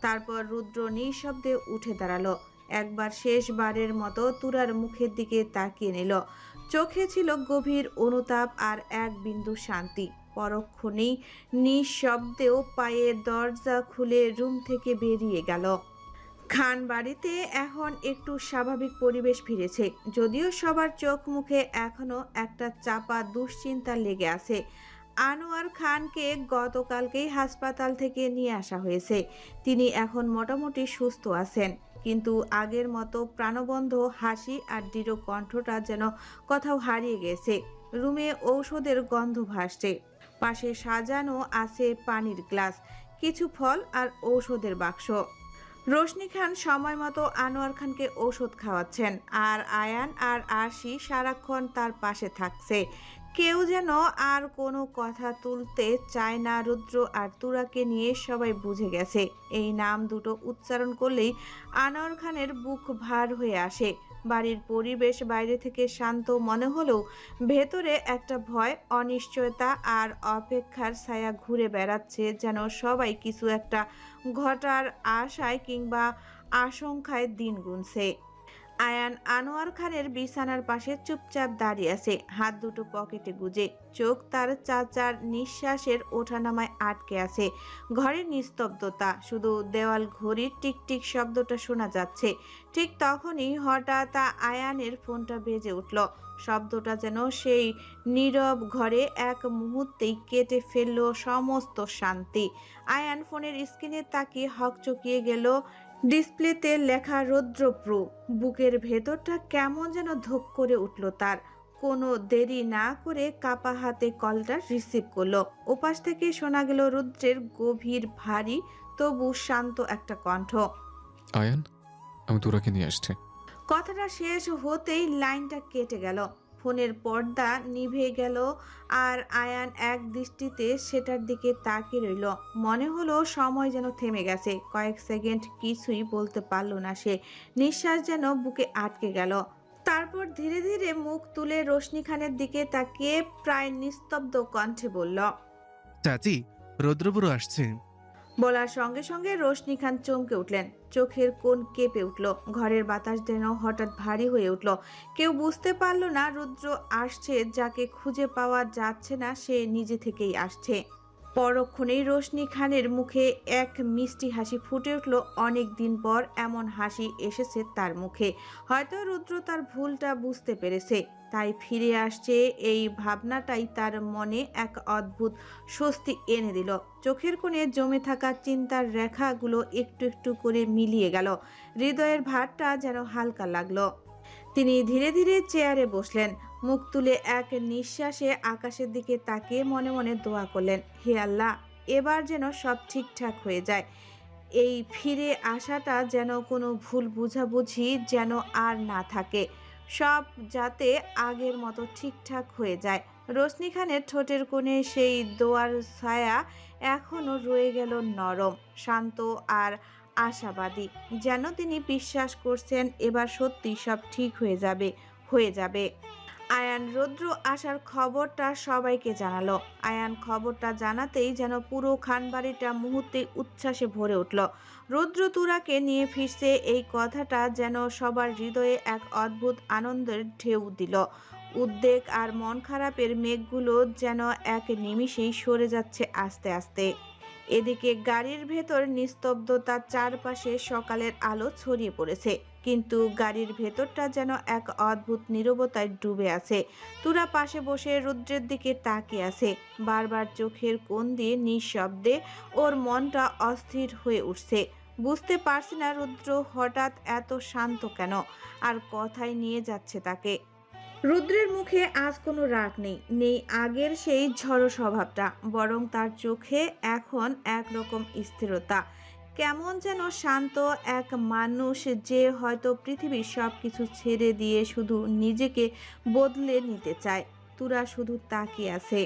তারপর রুদ্র নিঃশব্দে উঠে দাঁড়ালো। একবার শেষবারের মতো তুরার মুখের দিকে তাকিয়ে নিল। চোখে ছিল গভীর অনুতাপ আর এক বিন্দু শান্তি। পরক্ষণেই নিঃশব্দেও পায়ে দরজা খুলে রুম থেকে বেরিয়ে গেল। খান বাড়িতে এখন একটু স্বাভাবিক পরিবেশ ফিরেছে, যদিও সবার চোখ মুখে এখনো একটা চাপা দুশ্চিন্তা লেগে আছে। আনোয়ার খানকে গতকালকেই হাসপাতাল থেকে নিয়ে আসা হয়েছে। তিনি এখন মোটামুটি সুস্থ আছেন, কিন্তু আগের মতো প্রাণবন্ধ হাসি আর দৃঢ় কণ্ঠটা যেন কোথাও হারিয়ে গেছে। রুমে ঔষধের গন্ধ ভাসছে। পাশে সাজানো আছে পানির গ্লাস, কিছু ফল আর ঔষধের বাক্স। রোশনি খান সময় মতো আনোয়ার খানকে ঔষধ খাওয়াচ্ছেন, আর আয়ান আর আরশি সারাক্ষণ তার পাশে থাকছে। কেউ যেন আর কোনো কথা তুলতে চায় না। রুদ্র আর তুরাকে নিয়ে সবাই বুঝে গেছে, এই নাম দুটো উচ্চারণ করলেই আনোয়ার খানের বুক ভার হয়ে আসে। বাড়ির পরিবেশ বাইরে থেকে শান্ত মনে হলেও ভেতরে একটা ভয়, অনিশ্চয়তা আর অপেক্ষার ছায়া ঘুরে বেড়াচ্ছে, যেন সবাই কিছু একটা ঘটার আশায় কিংবা আশঙ্কায় দিন গুনছে। আয়ান আনোয়ার খানের বিছানার পাশে চুপচাপ দাঁড়িয়ে আছে, হাত দুটো পকেটে গুজে। চোখ তার চাচার নিঃশ্বাসের ওঠানামায় আটকে আছে। ঘরের নিস্তব্ধতা, শুধু দেওয়াল ঘড়ির টিকটিক শব্দটা শোনা যাচ্ছে। ঠিক তখনই হঠাৎ আয়ানের ফোনটা বেজে উঠল। শব্দটা যেন সেই নীরব ঘরে এক মুহূর্তেই কেটে ফেলল সমস্ত শান্তি। আয়ান ফোনের স্ক্রিনে তাকিয়ে হকচকিয়ে গেল। ডিসপ্লেতে লেখা রৌদ্রপ্রু। বুকের ভেতরটা কেমন যেন ধক করে উঠল তার। কোনো দেরি না করে কাপা হাতে কলটা রিসিভ করলো। ওপাশ থেকে শোনা গেল রুদ্রের গভীর ভারী তবু শান্ত একটা কণ্ঠ। আয়ান, আমি তোরাকে নিয়ে আসছি। কথাটা শেষ হতেই লাইনটা কেটে গেল। ফোনের পর্দা নিভে গেল আর আয়ান এক দৃষ্টিতে সেটার দিকে তাকিয়ে রইল। মনে হলো সময় যেন থেমে গেছে। কয়েক সেকেন্ড কিছুই বলতে পারল না সে। নিঃশ্বাস যেন বুকে আটকে গেল। তারপর ধীরে ধীরে মুখ তুলে রোশনি খানের দিকে তাকিয়ে প্রায় নিস্তব্ধ কণ্ঠে বলল, চাচি, রৌদ্রপুরো আসছে। বলার সঙ্গে সঙ্গে রোশনি খান চমকে উঠলেন। চোখের কোণ কেঁপে উঠল। ঘরের বাতাস যেন হঠাৎ ভারী হয়ে উঠল। কেউ বুঝতে পারল না রুদ্র আসছে। যাকে খুঁজে পাওয়া যাচ্ছে না সে নিজে থেকেই আসছে। পরক্ষণেই রোশনি খানের মুখে এক মিষ্টি হাসি ফুটে উঠল। অনেক দিন পর এমন হাসি এসেছে তার মুখে। হয়তো রুদ্র তার ভুলটা বুঝতে পেরেছে, তাই ফিরে আসছে এই ভাবনাটাই তার মনে এক অদ্ভুত স্বস্তি এনে দিল। চোখের কোণে জমে থাকা চিন্তার রেখাগুলো একটু একটু করে মিলিয়ে গেল। হৃদয়ের ভারটা যেন হালকা লাগলো। তিনি ধীরে ধীরে চেয়ারে বসলেন, মুখ তুলে এক নিঃশ্বাসে আকাশের দিকে তাকিয়ে মনে মনে দোয়া করলেন, হে আল্লাহ, এবার যেন সব ঠিকঠাক হয়ে যায়। এই ফিরে আসাটা যেন কোনো ভুল বুঝাবুঝি যেন আর না থাকে, সব যাতে আগের মতো ঠিকঠাক হয়ে যায়। রোশনি খানের ঠোঁটের কোণে সেই দোয়ার ছায়া এখনো রয়ে গেল, নরম, শান্ত আর আশাবাদী, যেন তিনি বিশ্বাস করছেন এবার সত্যি সব ঠিক হয়ে যাবে। আয়ান রৌদ্র আসার খবরটা সবাইকে জানালো। আয়ান খবরটা জানাতেই যেন পুরো খানবাড়িটা মুহূর্তে উচ্ছ্বাসে ভরে উঠল। রৌদ্র তুরাকে নিয়ে ফিরছে, এই কথাটা যেন সবার হৃদয়ে এক অদ্ভুত আনন্দের ঢেউ দিল। উদ্বেগ আর মন খারাপের মেঘগুলো যেন এক নিমিষেই সরে যাচ্ছে আস্তে আস্তে। এদিকে গাড়ির ভেতর নিস্তব্ধতা, চারপাশে সকালের আলো ছড়িয়ে পড়েছে, কিন্তু গাড়ির ভেতরটা যেন এক অদ্ভুত নীরবতায় ডুবে আছে। তুরা পাশে বসে রুদ্রের দিকে তাকিয়ে আছে, বারবার চোখের কোণ দিয়ে নিঃশব্দে ওর মনটা অস্থির হয়ে উঠছে। বুঝতে পারছি না রুদ্র হঠাৎ এত শান্ত কেন, আর কথায় নিয়ে যাচ্ছে তাকে। রুদ্রের মুখে আজ কোনো রাগ নেই আগের সেই ঝড়ো স্বভাবটা, বরং তার চোখে এখন একরকম স্থিরতা, কেমন যেন শান্ত এক মানুষ যে হয়তো পৃথিবীর সব কিছু ছেড়ে দিয়ে শুধু নিজেকে বদলে নিতে চায়। তুরা শুধু তাকিয়ে আছে।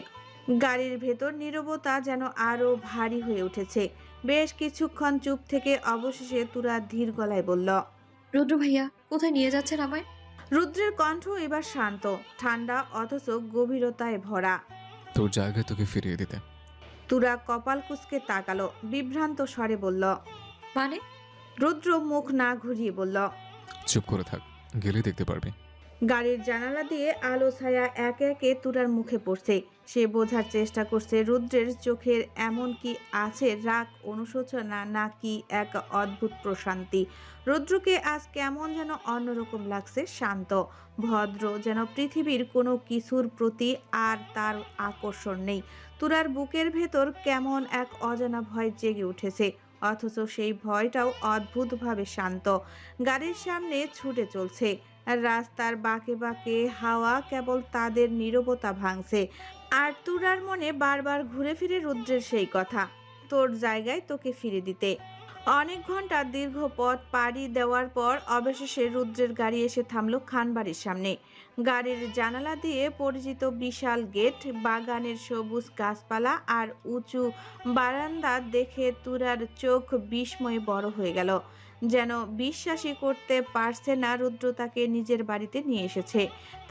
গাড়ির ভেতর নীরবতা যেন আরো ভারী হয়ে উঠেছে। বেশ কিছুক্ষণ চুপ থেকে অবশেষে তুরা ধীর গলায় বলল, রুদ্র ভাইয়া, কোথায় নিয়ে যাচ্ছেন আমায়? রুদ্রের কণ্ঠ এবার শান্ত, ঠান্ডা, অথচ গভীরতায় ভরা। তোর জায়গায় তোকে ফিরিয়ে দিতে। তুরা কপাল কুঁচকে তাকালো, বিভ্রান্ত স্বরে বলল, মানে? রুদ্র মুখ না ঘুরিয়ে বলল, চুপ করে থাক, গেলে দেখতে পারবি। গাড়ির জানালা দিয়ে আলো ছায়া একে একে তুরার মুখে পড়ছে। সে বোঝার চেষ্টা করছে রুদ্রের চোখের এমন কি আছে, রাগ, অনুশোচনা, নাকি এক অদ্ভুত প্রশান্তি। রুদ্রকে আজ কেমন যেন অন্যরকম লাগছে, শান্ত, ভদ্র, যেন পৃথিবীর কোনো কিছুর প্রতি আর তার আকর্ষণ নেই। তুরার বুকের ভেতর কেমন এক অজানা ভয় জেগে উঠেছে, অথচ সেই ভয়টাও অদ্ভুতভাবে শান্ত। গাড়ির সামনে ছুটে চলছে, আর রাস্তার বাঁকে বাঁকে হাওয়া কেবল তাদের নীরবতা ভাঙছে। আর তুরার মনে বারবার ঘুরে ফিরে রুদ্রের সেই কথা, তোর জায়গায় তোকে ফিরে দিতে। অনেক ঘন্টা দীর্ঘ পথ পাড়ি দেওয়ার পর অবশেষে রুদ্রের গাড়ি এসে থামলো খানবাড়ির সামনে। গাড়ির জানালা দিয়ে পরিচিত বিশাল গেট, বাগানের সবুজ গাছপালা আর উঁচু বারান্দা দেখে তুরার চোখ বিস্ময়ে বড় হয়ে গেল। যেন বিশ্বাসই করতে পারছে না রুদ্র তাকে নিজের বাড়িতে নিয়ে এসেছে।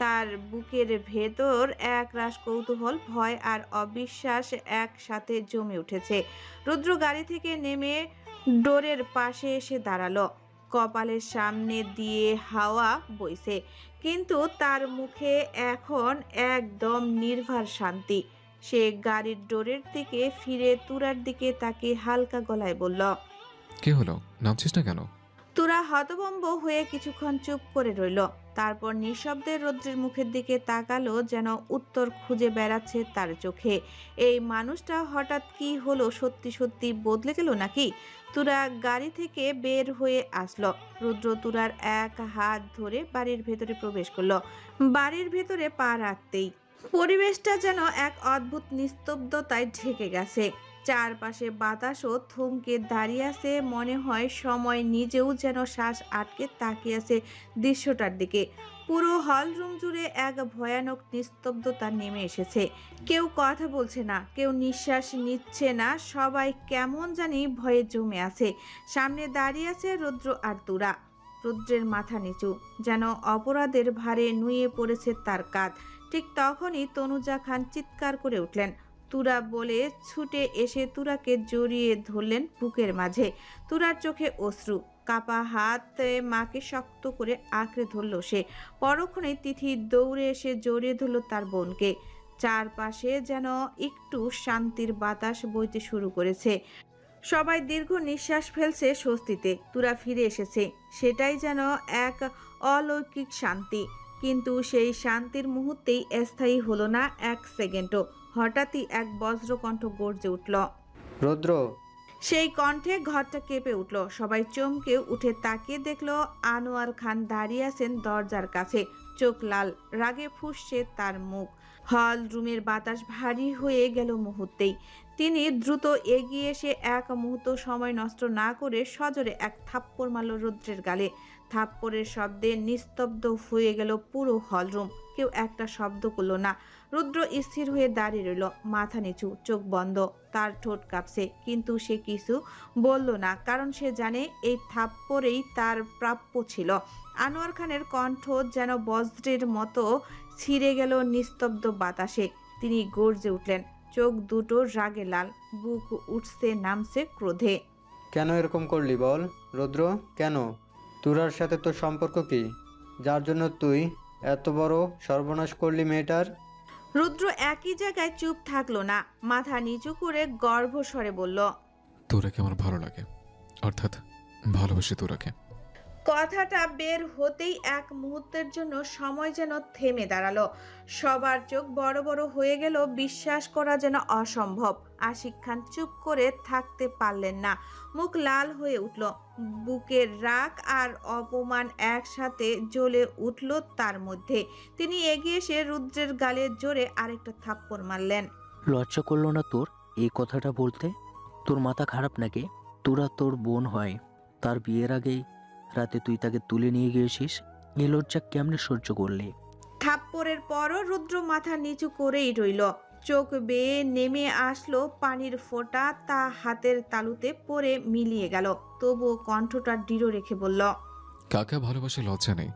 তার বুকের ভেতর একরাশ কৌতূহল, ভয় আর অবিশ্বাস একসাথে জমে উঠেছে। রুদ্র গাড়ি থেকে নেমে ডোরের পাশে এসে দাঁড়ালো। কপালের সামনে দিয়ে হাওয়া বইছে, কিন্তু তার মুখে এখন একদম নির্ভার শান্তি। সে গাড়ির ডোরের দিকে ফিরে তুরার দিকে তাকে হালকা গলায় বলল, কি হলো, নামছিস না কেন? তুরা হতভম্ব হয়ে কিছুক্ষণ চুপ করে রইল, তারপর নিঃশব্দে রৌদ্রের মুখের দিকে তাকালো, যেন উত্তর খুঁজে বেড়াচ্ছে তার চোখে। এই মানুষটা হঠাৎ কি হলো, সত্যি সত্যি বদলে গেল নাকি? তুরা গাড়ি থেকে বের হয়ে আসলো। রুদ্র তুরার এক হাত ধরে বাড়ির ভেতরে প্রবেশ করলো। বাড়ির ভেতরে পা রাখতেই পরিবেশটা যেন এক অদ্ভুত নিস্তব্ধতায় ঢেকে গেছে। চারপাশে বাতাসও থমকে দাঁড়িয়ে আছে, মনে হয় সময় নিজেও যেন শ্বাস আটকে তাকিয়ে আছে দৃশ্যটার দিকে। পুরো হল রুম জুড়ে এক ভয়ানক নিস্তব্ধতা নেমে এসেছে। কেউ কথা বলছে না, কেউ নিঃশ্বাস নিচ্ছে না, সবাই কেমন জানি ভয়ে জমে আছে। সামনে দাঁড়িয়ে আছে রুদ্র আর তুরা। রুদ্রের মাথা নিচু, যেন অপরাধের ভারে নুয়ে পড়েছে তার কাঁধ। ঠিক তখনই তনুজা খান চিৎকার করে উঠলেন। তুরা বলে ছুটে এসে তুরাকে জড়িয়ে ধরলেন বুকের মাঝে। তুরার চোখে অশ্রু, কাপা হাতে মাকে শক্ত করে আঁকড়ে ধরল সে। পরক্ষণে তিথি দৌড়ে এসে জড়িয়ে ধরল তার বোনকে। চারপাশে যেন একটু শান্তির বাতাস বইতে শুরু করেছে। সবাই দীর্ঘ নিঃশ্বাস ফেলছে স্বস্তিতে। তুরা ফিরে এসেছে, সেটাই যেন এক অলৌকিক শান্তি। কিন্তু সেই শান্তির মুহূর্তেই স্থায়ী হলো না এক সেকেন্ডও। হঠাৎই এক বজ্রকণ্ঠ গর্জে উঠল। রৌদ্র, সেই কণ্ঠে ঘরটা কেঁপে উঠল। সবাই চমকে উঠে তাকিয়ে দেখল আনোয়ার খান দাঁড়িয়ে আছেন দরজার কাছে। চোখ লাল, রাগে ফুঁসছে তার মুখ। হল রুমের বাতাস ভারী হয়ে গেল মুহূর্তেই। তিনি দ্রুত এগিয়ে এসে এক মুহূর্ত সময় নষ্ট না করে সজোরে এক থাপ্পড় মারল রুদ্রের গালে। থাপ্পড়ের শব্দে নিস্তব্ধ হয়ে গেল পুরো হলরুম। কেউ একটা শব্দ করল না। রুদ্র স্থির হয়ে দাঁড়িয়ে রইল, মাথা নিচু, চোখ বন্ধ। তার ঠোঁট কাঁপছে, কিন্তু সে কিছু বলল না, কারণ সে জানে এই থাপ্পড়েই তার প্রাপ্য ছিল। আনোয়ার খানের কণ্ঠ যেন বজ্রের মতো ছিঁড়ে গেল নিস্তব্ধ বাতাসে। তিনি গর্জে উঠলেন, চোখ দুটো রাগে লাল, বুক উঠছে নামছে ক্রোধে। কেন এরকম করলি বল? রৌদ্র, কেন? তুরার সাথে তোর সম্পর্ক কি, যার জন্য তুই এত বড় সর্বনাশ করলি মেয়েটার? রুদ্র একই জায়গায় চুপ থাকলো না, মাথা নিচু করে গর্ভস্বরে বলল, তোরাকে আমার ভালো লাগে, অর্থাৎ ভালোবাসি তোরাকে। কথাটা বের হতেই এক মুহূর্তের জন্য সময় যেন থেমে দাঁড়ালো। সবার চোখ বড় বড় হয়ে গেল, বিশ্বাস করা যেন অসম্ভব। আশিক খান চুপ করে থাকতে পারলেন না, মুখ লাল হয়ে উঠল। বুকের রাগ আর অপমান একসাথে জ্বলে উঠল তার মধ্যে। তিনি এগিয়ে এসে রুদ্রের গালে জোরে আরেকটা থাপ্পড় মারলেন। লজ্জা করলো না তোর এই কথাটা বলতে? তোর মাথা খারাপ নাকি? তোরা তোর বোন হয়, তার বিয়ের আগেই রাতে তুই তাকে তুলে নিয়ে গিয়েছিস। এ লজ্জা কেমনে সহ্য করলি? থাপ্পড়ের পরও রুদ্র মাথা নিচু করেই রইল। চোখ বেয়ে নেমে আসলো পানির ফোঁটা, তা হাতের তালুতে পড়ে মিলিয়ে গেল। তবুও কণ্ঠটা দৃঢ় রেখে বলল, কাকা ভালোবাসে লজ্জা নেই,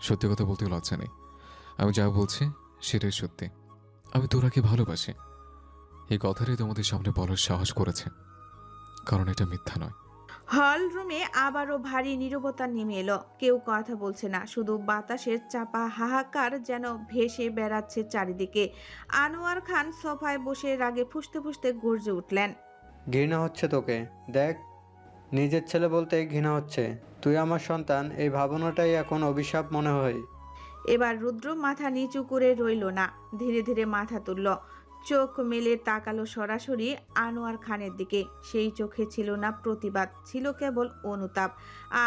সত্যি কথা বলতে লজ্জা নেই। আমি যা বলছি সেটাই সত্যি। আমি তোরাকে ভালোবাসি। এই কথাটাই তোমাদের সামনে বলার সাহস করেছে, কারণ এটা মিথ্যা নয়। হল রুমে আবারও ভারী নীরবতা নেমে এলো। কেউ কথা বলছে না, শুধু বাতাসের চাপা হাহাকার যেন ভেসে বেড়াচ্ছে চারিদিকে। আনোয়ার খান সোফায় বসে রাগে ফুঁসতে ফুঁসতে গর্জে উঠলেন, ঘৃণা হচ্ছে তোকে, দেখ, নিজের ছেলে বলতে ঘৃণা হচ্ছে। তুই আমার সন্তান, এই ভাবনাটাই এখন অভিশাপ মনে হয়। এবার রুদ্র মাথা নিচু করে রইল না, ধীরে ধীরে মাথা তুলল, চোখ মেলে তাকালো সরাসরি আনোয়ার খানের দিকে। সেই চোখে ছিল না প্রতিবাদ, ছিল কেবল অনুতাপ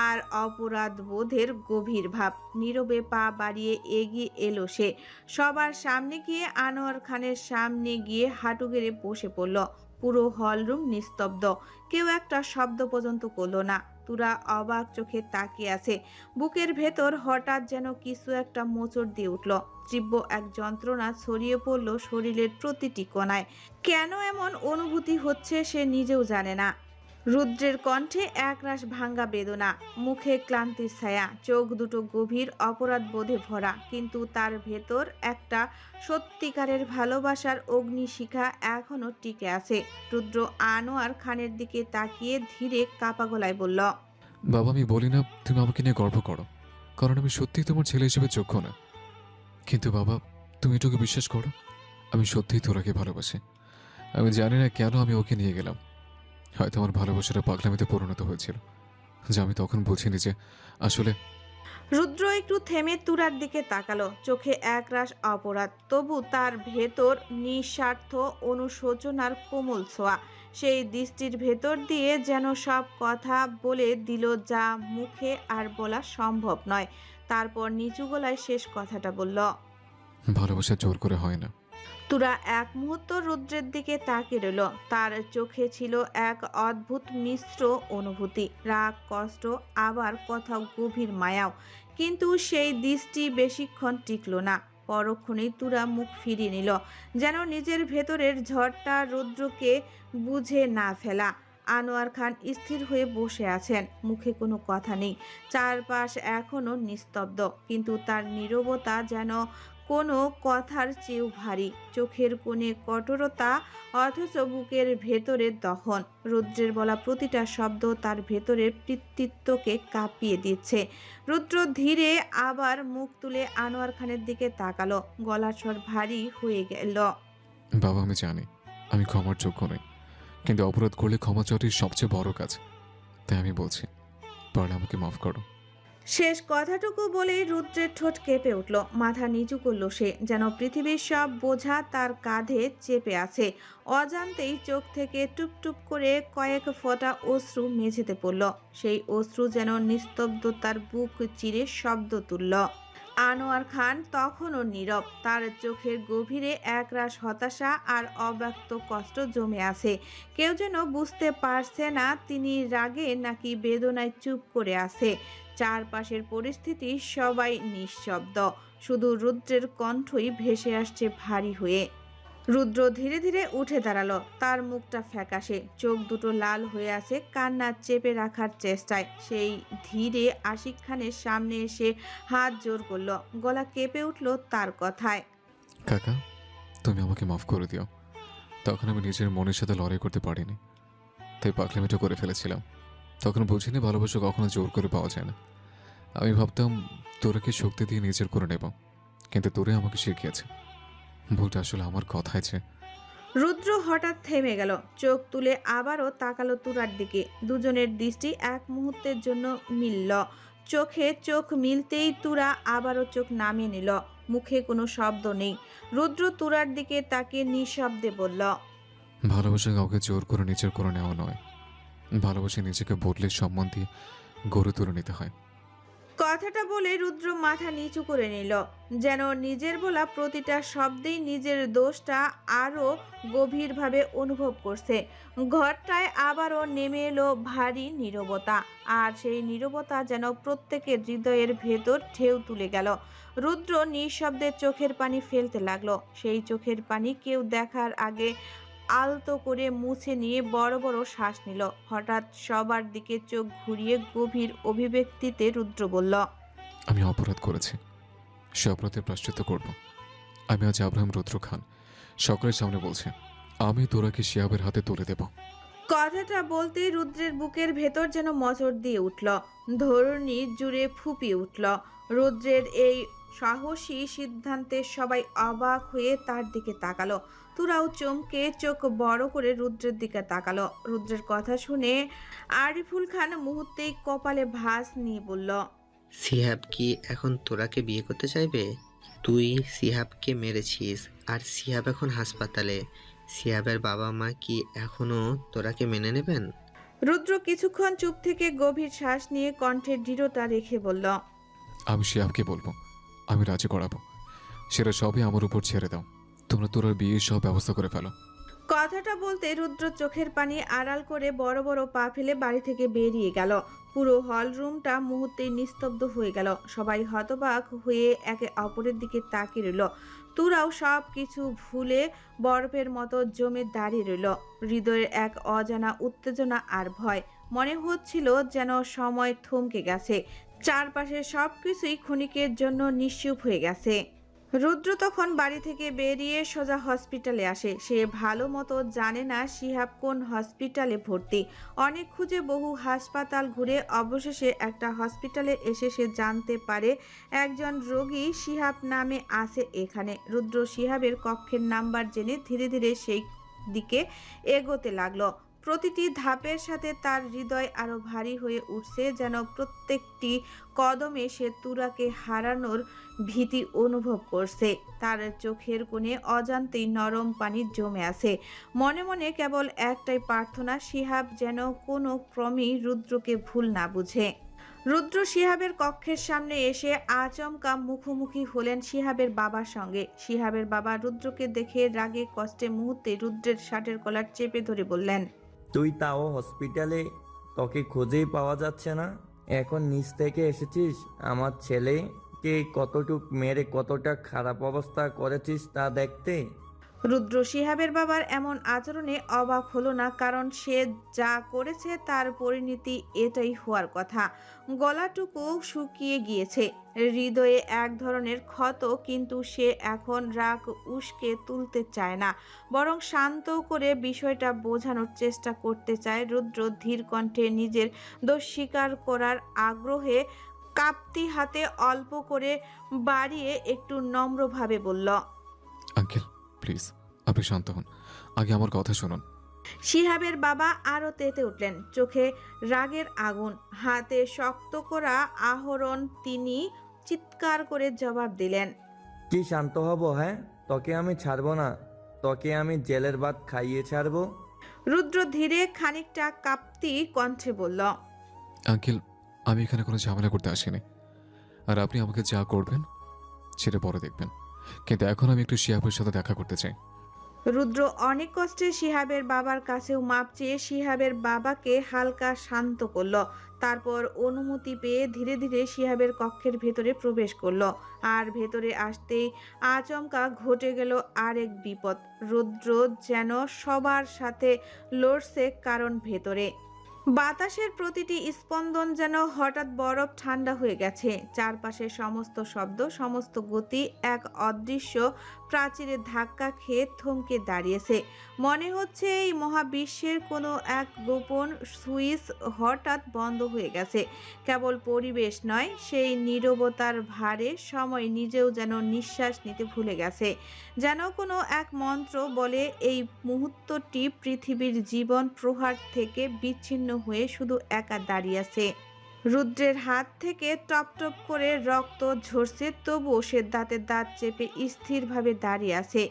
আর অপরাধ বোধের গভীর ভাব। নীরবে পা বাড়িয়ে এগিয়ে এলো সে, সবার সামনে গিয়ে আনোয়ার খানের সামনে গিয়ে হাঁটু গেড়ে বসে পড়ল। পুরো হলরুম নিস্তব্ধ, কেউ একটা শব্দ পর্যন্ত করলো না। তুরা অবাক চোখে তাকিয়ে আছে। বুকের ভেতর হঠাৎ যেন কিছু একটা মোচড় দিয়ে উঠল। তীব্র এক যন্ত্রণা ছড়িয়ে পড়ল শরীরের প্রতিটি কোণায়। কেন এমন অনুভূতি হচ্ছে সে নিজেও জানে না। রুদ্রের কণ্ঠে একরাশ ভাঙ্গা বেদনা, মুখে ক্লান্তির ছায়া, চোখ দুটো গভীর অপরাধ বোধে ভরা, কিন্তু তার ভেতর একটা সত্যিকারের ভালোবাসার অগ্নিশিখা এখনো টিকে আছে। রুদ্র আনোয়ার খানের দিকে তাকিয়ে ধীরে কাঁপা গলায় বলল, বাবা, আমি বলি না তুমি আমাকে নিয়ে গর্ব করো, কারণ আমি সত্যিই তোমার ছেলে হিসেবে যোগ্য না। কিন্তু বাবা, তুমি এটুকু বিশ্বাস করো, আমি সত্যিই তোরাকে ভালোবাসি। আমি জানি না কেন আমি ওকে নিয়ে গেলাম। হয়তো আমার ভালোবাসাটা পাগলামিতে পরিণত হয়েছিল, যা আমি তখন বুঝিনি যে আসলে। রুদ্র একটু থেমে তুরার দিকে তাকালো, চোখে একরাশ অপরাধ, তবু তার ভেতর নিঃস্বার্থ অনুশোচনার কোমল ছোঁয়া। সেই দৃষ্টির ভেতর দিয়ে যেন সব কথা বলে দিল যা মুখে আর বলা সম্ভব নয়। তারপর নিচু গলায় শেষ কথাটা বলল, ভালোবাসা জোর করে হয় না। তুরা এক মুহূর্ত রুদ্রের দিকে তাকিয়ে রইল। তার চোখে ছিল এক অদ্ভুত মিশ্র অনুভূতি, রাগ, কষ্ট, আবার কোথাও গভীর মায়াও। কিন্তু সেই দৃষ্টি বেশিক্ষণ টিকল না। পরক্ষণেই তুরা মুখ ফিরিয়ে নিল, যেন নিজের ভেতরের ঝড়টা রুদ্রকে বুঝে না ফেলা। আনোয়ার খান স্থির হয়ে বসে আছেন, মুখে কোনো কথা নেই। চারপাশ এখনো নিস্তব্ধ, কিন্তু তার নীরবতা যেন কোনো কথার চেয়েও ভারী। চোখের কোণে কঠোরতা, অথচ বুকের ভেতরে দহন। রুদ্রের বলা প্রতিটা শব্দ তার ভেতরের পিতৃত্বকে কাঁপিয়ে দিচ্ছে। রুদ্র ধীরে আবার মুখ তুলে আনোয়ার খানের দিকে তাকালো, গলার স্বর ভারী হয়ে গেল। বাবা, আমি জানি আমি ক্ষমার যোগ্য নই, কিন্তু অপরাধ করলে ক্ষমা চাওয়াটাই সবচেয়ে বড় কাজ। তাই আমি বলছি, পারলে আমাকে মাফ করো। শেষ কথাটুকু বলেই রুদ্রের ঠোঁট কেঁপে উঠল, মাথা নিচু করল সে, যেন পৃথিবীর সব বোঝা তার কাঁধে চেপে আছে। অজান্তেই চোখ থেকে টুপটুপ করে কয়েক ফোঁটা অশ্রু মেঝেতে পড়ল। সেই অশ্রু যেন নিস্তব্ধতার বুক চিরে শব্দ তুলল। আনোয়ার খান তখনও নীরব, তার চোখের গভীরে একরাশ হতাশা আর অব্যক্ত কষ্ট জমে আছে। কেউ যেন বুঝতে পারছে না তিনি রাগে নাকি বেদনায় চুপ করে আছে। চারপাশের পরিস্থিতি সবাই নিঃশব্দ, শুধু রুদ্রের কণ্ঠই ভেসে আসছে ভারী হয়ে। রুদ্র ধীরে ধীরে উঠে দাঁড়ালো, তার মুখটা ফ্যাকাশে, চোখ দুটো লাল হয়ে আছে কান্না চেপে রাখার চেষ্টায়। সেই ধীরে আশিক খানের সামনে এসে হাত জোর করলো, গলা কেঁপে উঠল তার কথায়। কাকা, তুমি আমাকে মাফ করে দিও। তখন আমি নিজের মনের সাথে লড়াই করতে পারিনি, তাই পাগলামিটা করে ফেলেছিলাম। তখন বুঝিনি ভালোবাসা কখনো জোর করে পাওয়া যায় না। আমি ভাবতাম তোরাকে শক্তি দিয়ে নিজের করে নেব, কিন্তু তোরে আমাকে শিখিয়েছে ভুলটা আসলে আমার কথায় যে। রুদ্র হঠাৎ থেমে গেল, চোখ তুলে আবারও তাকালো তুরার দিকে। দুজনের দৃষ্টি এক মুহূর্তের জন্য মিলল। চোখে চোখ মিলতেই তুরা আবারও চোখ নামিয়ে নিল, মুখে কোনো শব্দ নেই। রুদ্র তুরার দিকে তাকিয়ে নিঃশব্দে বলল, ভালোবাসা কাউকে জোর করে নিজের করে নেওয়া নয়, ভালোবাসা নিজেকে বদলে সম্মান দিয়ে গড়ে তুলে নিতে হয়। কথাটা বলে রুদ্র মাথা নিচু করে নিল, যেন নিজের বলা প্রতিটা শব্দেই নিজের দোষটা আরো গভীরভাবে অনুভব করছে। ঘরটায় আবারও নেমে এলো ভারী নীরবতা, আর সেই নীরবতা যেন প্রত্যেকের হৃদয়ের ভেতর ঢেউ তুলে গেল। রুদ্র নিঃশব্দে চোখের পানি ফেলতে লাগলো, সেই চোখের পানি কেউ দেখার আগে আলতো করে মুছে নিয়ে বড় বড় শ্বাস নিল। হঠাৎ সবার দিকে চোখ ঘুরিয়ে গভীর অভিব্যক্তিতে রুদ্র বলল, আমি অপরাধ করেছি, সে অপরাধের প্রায়শ্চিত্ত করব। আমি আজ আব্রাহাম রুদ্র খান সকলের সামনে বলছি, আমি তোরাকে শিয়াবের হাতে তুলে দেব। কথাটা বলতেই রুদ্রের বুকের ভেতর যেন মোচড় দিয়ে উঠল, ধরণী জুড়ে ফুপিয়ে উঠল। রুদ্রের এই সাহসী সিদ্ধান্তে সবাই অবাক হয়ে তার দিকে তাকালো। তুরাও চমকে চোখ বড় করে রুদ্রের দিকে তাকালো। রুদ্রের কথা শুনে আরিফুল খান মুহূর্তেই কপালে ভাঁজ নিয়ে বলল, সিহাব কি এখন তোরাকে বিয়ে করতে চাইবে? তুই সিহাবকে মেরেছিস, আর সিহাব এখন হাসপাতালে। সিহাবের বাবা মা কি এখনো তোরাকে মেনে নেবেন? রুদ্র কিছুক্ষণ চুপ থেকে গভীর শ্বাস নিয়ে কণ্ঠে দৃঢ়তা রেখে বলল, আমি শিয়াবকে বলবো, আমি রাজি করাবো। সেটা সবই আমার উপর ছেড়ে দাও। তোমরা তোরার বিয়ের সব ব্যবস্থা করে ফেলো। কথাটা বলতে রুদ্র চোখের পানি আড়াল করে বড় বড় পা ফেলে বাড়ি থেকে বেরিয়ে গেল। পুরো হল রুমটা মুহূর্তেই নিস্তব্ধ হয়ে গেল। সবাই হতবাক হয়ে একে অপরের দিকে তাকিয়ে রইল। তুরাও সব কিছু ভুলে বরফের মতো জমে দাঁড়িয়ে রইল, হৃদয়ের এক অজানা উত্তেজনা আর ভয়। মনে হচ্ছিল যেন সময় থমকে গেছে, চারপাশে সবকিছুই ক্ষণিকের জন্য নিশ্চুপ হয়ে গেছে। রুদ্র তখন বাড়ি থেকে বেরিয়ে সোজা হসপিটালে আসে। সে ভালো মতো জানে না শিহাব কোন হসপিটালে ভর্তি। অনেক খুঁজে বহু হাসপাতাল ঘুরে অবশেষে একটা হসপিটালে এসে সে জানতে পারে একজন রোগী শিহাব নামে আছে এখানে। রুদ্র শিহাবের কক্ষের নাম্বার জেনে ধীরে ধীরে সেই দিকে এগোতে লাগলো। প্রতিটি ধাপের সাথে তার হৃদয় আরো ভারী হয়ে উঠছে, যেন প্রত্যেকটি কদমে সে তুরাকে হারানোর ভীতি অনুভব করছে। তার চোখের কোণে অজান্তেই নরম পানি জমে আছে। মনে মনে কেবল একটাই প্রার্থনা, শিহাব যেন কোনো ক্রমেই রুদ্রকে ভুল না বুঝে। রুদ্র শিহাবের কক্ষের সামনে এসে আচমকা মুখোমুখি হলেন শিহাবের বাবার সঙ্গে। শিহাবের বাবা রুদ্রকে দেখে রাগে কষ্টে মুহূর্তে রুদ্রের শার্টের কলার চেপে ধরে বললেন, তুই তাও হসপিটালে, তোকে খুঁজেই পাওয়া যাচ্ছে না। এখন নিচ থেকে এসেছিস, আমার ছেলেকে কতটুক মেরে কতটা খারাপ অবস্থা করেছিস তা দেখতে। রুদ্র শিহাবের বাবার এমন আচরণে অবাক হলো না, কারণ সে যা করেছে তার পরিণতি এটাই হওয়ার কথা। গলাটুকু শুকিয়ে গিয়েছে, হৃদয়ে এক ধরনের ক্ষত, কিন্তু সে এখন রাগ উস্কে তুলতে চায় না, বরং শান্ত করে বিষয়টা বোঝানোর চেষ্টা করতে চায়। রুদ্র ধীর কণ্ঠে নিজের দোষ স্বীকার করার আগ্রহে কাঁপতি হাতে অল্প করে বাড়িয়ে একটু নম্রভাবে বলল, আঙ্কেল প্লিজ, আপনি শান্ত হন, আগে আমার কথা শুনুন। শিহাবের বাবা আরো তেতে উঠলেন, চোখে রাগের আগুন, হাতে শক্ত করা আহরণ। তিনি চিৎকার করে জবাব দিলেন, কি শান্ত হব? হ্যাঁ, তোকে আমি ছাড়বো না। তোকে আমি জেলের ভাত খাইয়ে ছাড়বো। রুদ্র ধীরে খানিকটা কাঁপতি কণ্ঠে বলল, আঙ্কেল, আমি এখানে কোনো ঝামেলা করতে আসিনি। আর আপনি আমাকে যা করবেন সেটা পরে দেখবেন, কিন্তু এখন আমি একটু শিহাবের সাথে দেখা করতে চাই। রুদ্র অনেক কষ্টে শিহাবের বাবার কাছেও মাপ চেয়ে শিহাবের বাবাকে হালকা শান্ত করলো। তারপর অনুমতি পেয়ে ধীরে ধীরে শিহাবের কক্ষের ভেতরে প্রবেশ করলো। আর ভেতরে আসতেই আচমকা ঘটে গেল আরেক বিপদ। রুদ্র যেন সবার সাথে লড়ছে, কারণ ভেতরে বাতাসের প্রতিটি স্পন্দন যেন হঠাৎ বরফ ঠান্ডা হয়ে গেছে। চারপাশের সমস্ত শব্দ, সমস্ত গতি এক অদৃশ্য প্রাচীরে ধাক্কা খেয়ে থমকে দাঁড়িয়েছে। মনে হচ্ছে এই মহাবিশ্বের কোনো এক গোপন সুইচ হঠাৎ বন্ধ হয়ে গেছে। কেবল পরিবেশ নয়, সেই নীরবতার ভারে সময় নিজেও যেন নিঃশ্বাস নিতে ভুলে গেছে। যেন কোনো এক মন্ত্র বলে এই মুহূর্তটি পৃথিবীর জীবন প্রহার থেকে বিচ্ছিন্ন হয়ে শুধু একা দাঁড়িয়ে আছে। রুদ্রের হাত থেকে টপ টপ করে রক্ত ঝরছে, তবুও সে দাঁতে দাঁত চেপে স্থিরভাবে দাঁড়িয়ে আছে।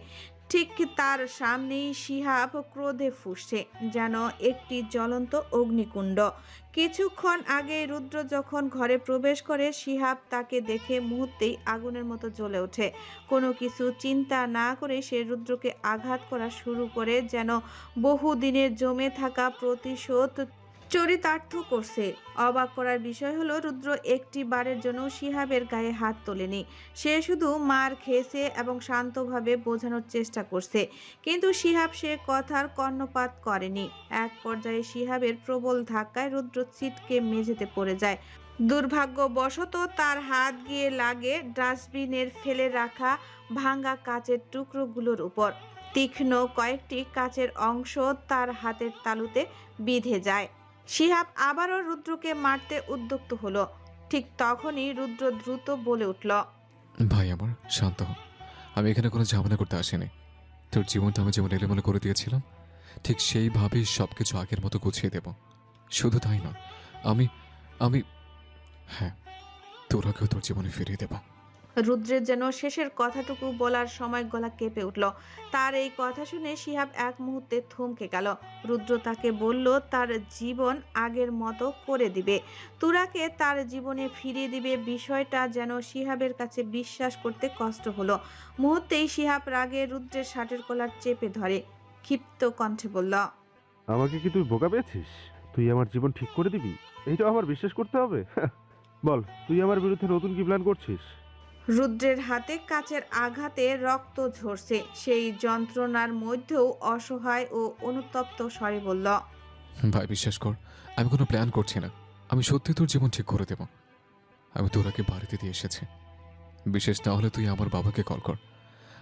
ঠিক তার সামনেই শিহাব ক্রোধে ফুঁসছে, যেন একটি জ্বলন্ত অগ্নিকুণ্ড। কিছুক্ষণ আগে রুদ্র যখন ঘরে প্রবেশ করে, শিহাব তাকে দেখে মুহূর্তেই আগুনের মতো জ্বলে ওঠে। কোনো কিছু চিন্তা না করে সে রুদ্রকে আঘাত করা শুরু করে, যেন বহুদিনের জমে থাকা প্রতিশোধ চরিতার্থ করছে। অবাক করার বিষয় হলো, রুদ্র একটি বারের জন্য শিহাবের গায়ে হাত তোলেনি। সে শুধু মার খেয়েছে এবং শান্তভাবে বোঝানোর চেষ্টা করছে, কিন্তু শিহাব সে কথার কর্ণপাত করেনি। এক পর্যায়ে শিহাবের প্রবল ধাক্কায় রুদ্র ছিটকে মেঝেতে পড়ে যায়। দুর্ভাগ্যবশত তার হাত গিয়ে লাগে ডাস্টবিনের ফেলে রাখা ভাঙা কাচের টুকরোগুলোর উপর। তীক্ষ্ণ কয়েকটি কাচের অংশ তার হাতের তালুতে বিঁধে যায়। শিহাব আবারও রুদ্রকে মারতে উদ্যুক্ত হলো। ঠিক তখনই রুদ্র দ্রুত বলে উঠল, ভাই আমার, শান্ত হ। আমি এখানে কোনো ঝামেলা করতে আসিনি। তোর জীবনটা আমি যেমন এলোমেলো করে দিয়েছিলাম, ঠিক সেইভাবেই সব কিছু আগের মতো গুছিয়ে দেব। শুধু তাই না, আমি আমি হ্যাঁ, তোরাকেও তোর জীবনে ফিরিয়ে দেব। রুদ্রের যেন শেষের কথাটুকু বলার সময় গলা কেঁপে উঠল। তার এই কথা শুনে শিহাব এক মুহূর্তে থমকে গেল। রুদ্র তাকে বলল তার জীবন আগের মতো করে দিবে, তুরাকে তার জীবনে ফিরিয়ে দিবে। বিষয়টা যেন শিহাবের কাছে বিশ্বাস করতে কষ্ট হলো। মুহূর্তেই শিহাব রাগে রুদ্রের শার্টের কলার চেপে ধরে, ক্ষিপ্ত কণ্ঠে বলল, আমাকে কি তুই বোকা পেয়েছিস? তুই আমার জীবন ঠিক করে দিবি, এইটা আমার বিশ্বাস করতে হবে? বল, তুই আমার বিরুদ্ধে নতুন কি প্ল্যান করছিস? রুদ্রের হাতে কাচের আঘাতে রক্ত ঝরছে। সেই যন্ত্রণার মধ্যেও অসহায় ও অনুতপ্ত স্বরে বলল, ভাই বিশ্বাস কর, আমি কোনো প্ল্যান করছি না। আমি সত্যি তোর জীবন ঠিক করে দেব। আমি তোরাকে বাড়িতে দিয়ে এসেছি। বিশেষ না হলে তুই আমার বাবাকে কল কর।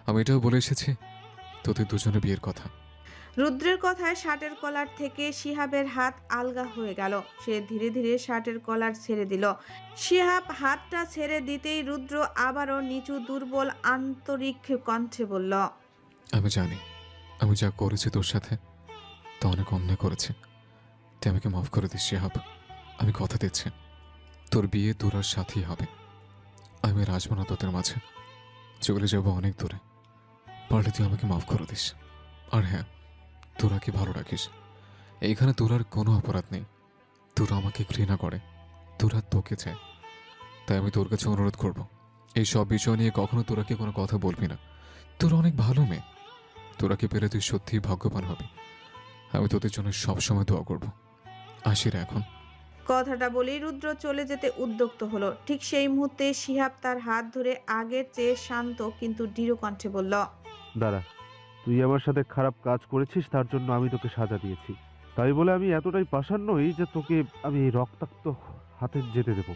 আমি এটাও বলে এসেছি তোদের দুজনে বিয়ের কথা। রুদ্রের কথায় শার্টের কলার থেকে শিহাবের হাত আলগা হয়ে গেল। সে ধীরে ধীরে শার্টের কলার ছেড়ে দিল। শিহাব হাতটা ছেড়ে দিতেই রুদ্র আবারও নিচু দুর্বল আন্তরিক কণ্ঠে বলল, আমি জানি আমি যা করেছি তোর সাথে তা অনেক অন্যায় করেছি। তুই আমাকে মাফ করে দিস শিহাব। আমি কথা দিচ্ছি, তোর বিয়ে তোরার সাথেই হবে। আমি আর আসবো না তোদের মাঝে, চলে যাবো অনেক দূরে। পারলে তুই আমাকে মাফ করে দিস। আর হ্যাঁ, তোরাকে ভালো রাখিস। এইখানে তোরার কোনো অপরাধ নেই। তোরা আমাকে ঘৃণা করে, তোরা তোকে চায়। তাই আমি তোর কাছে অনুরোধ করব, এই সব বিষয় নিয়ে কখনো তোরাকে কোনো কথা বলবি না। তোরা অনেক ভালো মেয়ে। তোরাকে পেলে তুই সত্যিই ভাগ্যবান হবি। আমি তোদের জন্য সবসময় দোয়া করব। আসি রে এখন। কথাটা বলেই রুদ্র চলে যেতে উদ্যক্ত হলো। ঠিক সেই মুহূর্তে শিহাব তার হাত ধরে আগের চেয়ে শান্ত কিন্তু দৃঢ় কণ্ঠে বলল, দাঁড়া, তুই আমার সাথে খারাপ কাজ করেছিস, তার জন্য আমি তোকে সাজা দিয়েছি। তাই বলে আমি এতটাই পাষাণ নই যে তোকে আমি এই রক্তাক্ত হাতে যেতে দেব।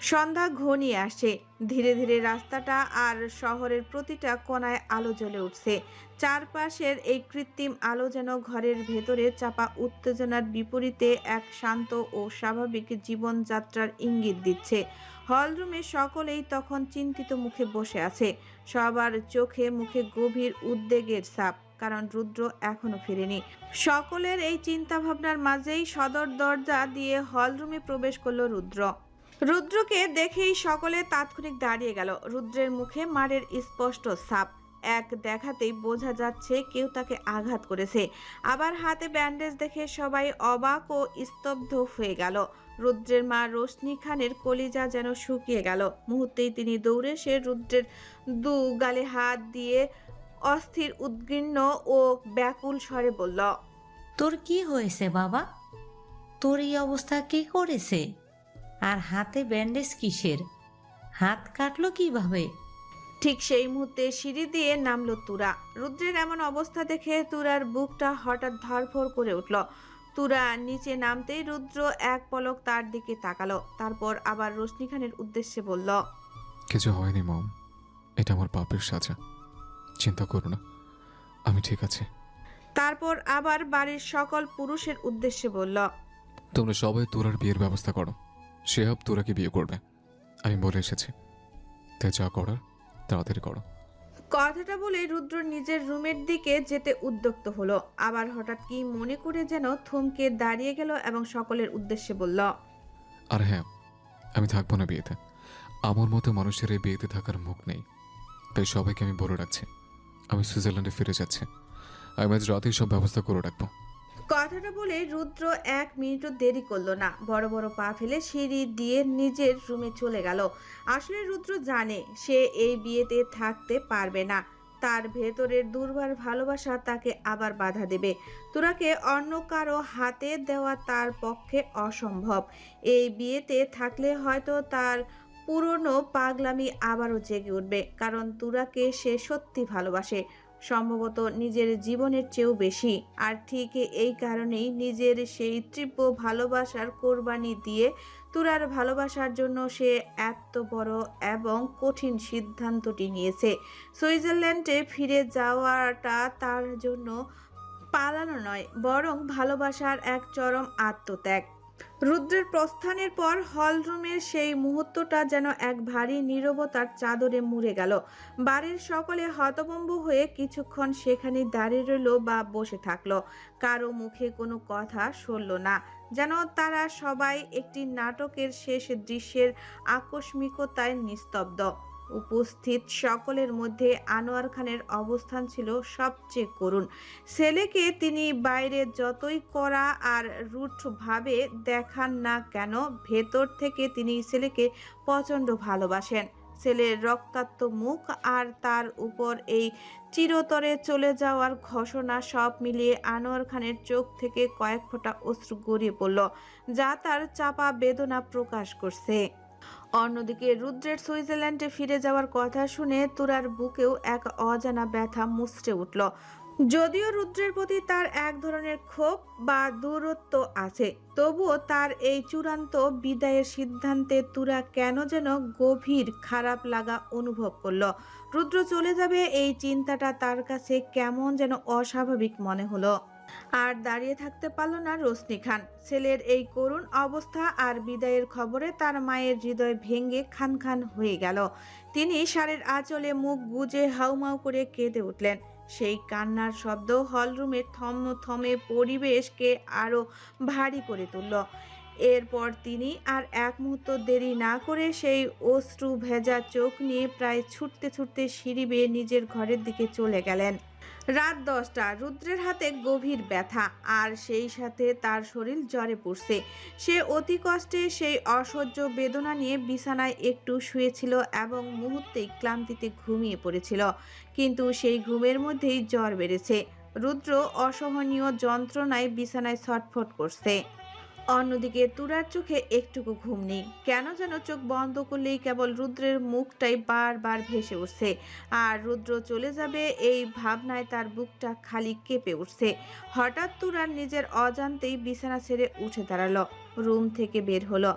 সন্ধ্যা ঘনিয়ে আসে। ধীরে ধীরে রাস্তাটা আর শহরের প্রতিটা কোণায় আলো জ্বলে উঠছে। চারপাশের এই কৃত্রিম আলো যেন ঘরের ভেতরে চাপা উত্তেজনার বিপরীতে এক শান্ত ও স্বাভাবিক জীবনযাত্রার ইঙ্গিত দিচ্ছে। হলরুমে সকলেই তখন চিন্তিত মুখে বসে আছে। সবার চোখে মুখে গভীর উদ্বেগের ছাপ, কারণ রুদ্র এখনো ফিরেনি। সকলের এই চিন্তা ভাবনার মাঝেই সদর দরজা দিয়ে হলরুমে প্রবেশ করলো রুদ্র। রুদ্রকে দেখেই সকলে তাৎক্ষণিক দাঁড়িয়ে গেল। রুদ্রের মুখে মারের স্পষ্ট ছাপ। এক দেখাতেই বোঝা যাচ্ছে কেউ তাকে আঘাত করেছে। আবার হাতে ব্যান্ডেজ দেখে সবাই অবাক ও স্তব্ধ হয়ে গেল। রুদ্রের মা রোশনি খানের কলিজা যেন শুকিয়ে গেল। মুহূর্তেই তিনি দৌড়ে এসে রুদ্রের দু গালে হাত দিয়ে অস্থির, উদ্বিগ্ন ও ব্যাকুল স্বরে বলল, তোর কি হয়েছে বাবা? তোর এই অবস্থা কে করেছে? আর হাতে ব্যান্ডেজ কিসের? হাত কাটলো কিভাবে? ঠিক সেই মুহূর্তে সিঁড়ি দিয়ে নামলো তুরা। রুদ্রের এমন অবস্থা দেখে তুরার বুকটা হঠাৎ ধড়ফড় করে উঠল। তুরা নিচে নামতেই রুদ্র এক পলক তার দিকে তাকালো, তারপর আবার রোশনি খানের উদ্দেশ্যে বলল, কিছু হয়নি মম, এটা আমার পাপের সাজা। চিন্তা করো না, আমি ঠিক আছি। তারপর আবার বাড়ির সকল পুরুষের উদ্দেশ্যে বলল, তোমরা সবাই তোরার বিয়ের ব্যবস্থা করো। শিহাব তোরাকে বিয়ে করবে, আমি বলে এসেছি। তাই যা করার তাড়াতাড়ি করো। কথাটা বলে রুদ্র নিজের রুমের দিকে যেতে উদ্যক্ত হলো। আবার হঠাৎ কি মনে করে যেন থমকে দাঁড়িয়ে গেল এবং সকলের উদ্দেশ্যে বলল, আর হ্যাঁ, আমি থাকবো না বিয়েতে। আমার মতো মানুষের এই বিয়েতে থাকার মুখ নেই। তাই সবাইকে আমি বলে রাখছি, আমি সুইজারল্যান্ডে ফিরে যাচ্ছি। আমি আজ রাতেই সব ব্যবস্থা করে রাখবো। কথাটা বলে রুদ্র এক মিনিটও দেরি করলো না। বড় বড় পা ফেলে সিঁড়ি দিয়ে নিজের রুমে চলে গেল। আসলে রুদ্র জানে সে এই বিয়েতে থাকতে পারবে না। তার ভেতরের দুর্বার ভালোবাসা তাকে আবার বাধা দেবে। তুরাকে অন্য কারো হাতে দেওয়া তার পক্ষে অসম্ভব। এই বিয়েতে থাকলে হয়তো তার পুরনো পাগলামি আবারও জেগে উঠবে, কারণ তুরাকে সে সত্যি ভালোবাসে, সম্ভবত নিজের জীবনের চেয়েও বেশি। আর ঠিক এই কারণেই নিজের সেই তীব্র ভালোবাসার কোরবানি দিয়ে তুরার ভালোবাসার জন্য সে এত বড় এবং কঠিন সিদ্ধান্তটি নিয়েছে। সুইজারল্যান্ডে ফিরে যাওয়াটা তার জন্য পালানো নয়, বরং ভালোবাসার এক চরম আত্মত্যাগ। রুদ্রের প্রস্থানের পর হলরুমের সেই মুহূর্তটা যেন এক ভারী নীরবতার চাদরে মুড়ে গেল। বাড়ির সকলে হতভম্ব হয়ে কিছুক্ষণ সেখানে দাঁড়িয়ে রইল বা বসে থাকলো। কারো মুখে কোনো কথা সরল না, যেন তারা সবাই একটি নাটকের শেষ দৃশ্যের আকস্মিকতায় নিস্তব্ধ। উপস্থিত সকলের মধ্যে আনোয়ার খানের অবস্থান ছিল সবচেয়ে করুণ। ছেলেকে তিনি বাইরে যতই কড়া আর রূঢ়ভাবে দেখান না কেন, ভেতর থেকে তিনি ছেলেকে প্রচণ্ড ভালোবাসেন। ছেলের রক্তাক্ত মুখ আর তার উপর এই চিরতরে চলে যাওয়ার ঘোষণা, সব মিলিয়ে আনোয়ার খানের চোখ থেকে কয়েক ফোঁটা অশ্রু গড়িয়ে পড়ল, যা তার চাপা বেদনা প্রকাশ করছে। অন্যদিকে রুদ্রের সুইজারল্যান্ডে ফিরে যাওয়ার কথা শুনে তুরার বুকেও এক অজানা ব্যথা মুচড়ে উঠল। যদিও রুদ্রের প্রতি তার এক ধরনের ক্ষোভ বা দূরত্ব আছে, তবুও তার এই চূড়ান্ত বিদায়ের সিদ্ধান্তে তুরা কেন যেন গভীর খারাপ লাগা অনুভব করলো। রুদ্র চলে যাবে এই চিন্তাটা তার কাছে কেমন যেন অস্বাভাবিক মনে হলো। আর দাঁড়িয়ে থাকতে পারল না রোশনি খান। ছেলের এই করুণ অবস্থা আর বিদায়ের খবরে তার মায়ের হৃদয় ভেঙে খান খান হয়ে গেল। তিনি শাড়ির আঁচলে মুখ গুজে হাউমাউ করে কেঁদে উঠলেন। সেই কান্নার শব্দ হলরুমের থমথমে পরিবেশকে আরো ভারী করে তুলল। এরপর তিনি আর এক মুহূর্ত দেরি না করে সেই অশ্রু ভেজা চোখ নিয়ে প্রায় ছুটতে ছুটতে সিঁড়ি বেয়ে নিজের ঘরের দিকে চলে গেলেন। রাত 10টা। রুদ্রের হাতে গভীর ব্যথা, আর সেই সাথে তার শরীর জ্বরে পড়ছে। সে অতি কষ্টে সেই অসহ্য বেদনা নিয়ে বিছানায় একটু শুয়েছিল এবং মুহূর্তেই ক্লান্তিতে ঘুমিয়ে পড়েছিল। কিন্তু সেই ঘুমের মধ্যেই জ্বর বেড়েছে। রুদ্র অসহনীয় যন্ত্রণায় বিছানায় ছটফট করছে। অন্যদিকে তুরার চোখে একটুকু ঘুম নেই। কেন যেন চোখ বন্ধ করলেই কেবল রুদ্রের মুখটাই বারবার ভেসে উঠছে। আর রুদ্র চলে যাবে এই ভাবনায় তার বুকটা খালি কেঁপে উঠছে। হঠাৎ তুরার নিজের অজান্তেই বিছানা ছেড়ে উঠে দাঁড়ালো। রুম থেকে বের হলো।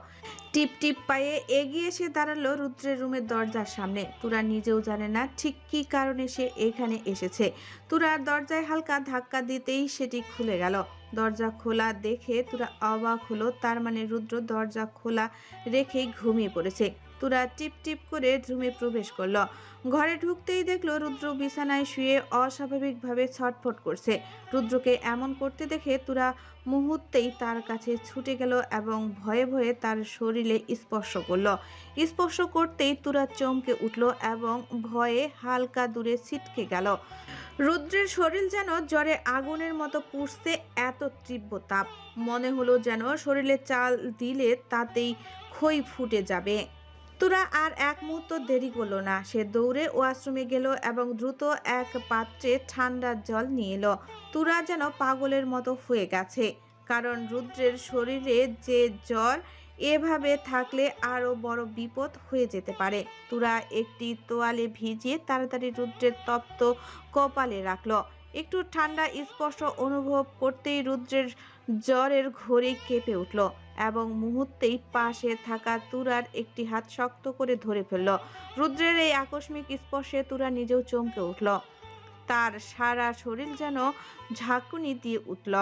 টিপ টিপ পায়ে এগিয়ে এসে দাঁড়ালো রুদ্রের রুমের দরজার সামনে। তুরা নিজেও জানে না ঠিক কী কারণে সে এখানে এসেছে। তুরার দরজায় হালকা ধাক্কা দিতেই সেটি খুলে গেল। দরজা খোলা দেখে তুরা অবাক হলো, তার মানে রুদ্র দরজা খোলা রেখেই ঘুমিয়ে পড়েছে। তুরা টিপ টিপ করে রুমে প্রবেশ করলো। ঘরে ঢুকতেই দেখলো রুদ্র বিছানায় শুয়ে অস্বাভাবিকভাবে ছটফট করছে। রুদ্রকে এমন করতে দেখে তুরা মুহূর্তেই তার কাছে ছুটে গেল এবং ভয়ে ভয়ে তার শরীরে স্পর্শ করলো। স্পর্শ করতেই তুরা চমকে উঠল এবং ভয়ে হালকা দূরে ছিটকে গেল। রুদ্রের শরীর যেন জ্বরে আগুনের মতো পুড়ছে, এত তীব্র তাপ। মনে হলো যেন শরীরে চাল দিলে তাতেই খই ফুটে যাবে। তুরা আর এক মুহূর্ত দেরি করলো না। সে দৌড়ে ওয়াশরুমে গেল এবং দ্রুত এক পাত্রে ঠান্ডা জল নিয়ে এলো। তুরা যেন পাগলের মতো হয়ে গেছে, কারণ রুদ্রের শরীরে যে জ্বর, এভাবে থাকলে আরো বড় বিপদ হয়ে যেতে পারে। তুরা একটি তোয়ালে ভিজিয়ে তাড়াতাড়ি রুদ্রের তপ্ত কপালে রাখলো। একটু ঠান্ডা স্পর্শ অনুভব করতেই রুদ্রের জ্বরের ঘোরে কেঁপে উঠল এবং মুহূর্তেই পাশে থাকা তুরার একটি হাত শক্ত করে ধরে ফেলল। রুদ্রের এই আকস্মিক স্পর্শে তুরা নিজেও চমকে উঠল। তার সারা শরীর যেন ঝাঁকুনি দিয়ে উঠল।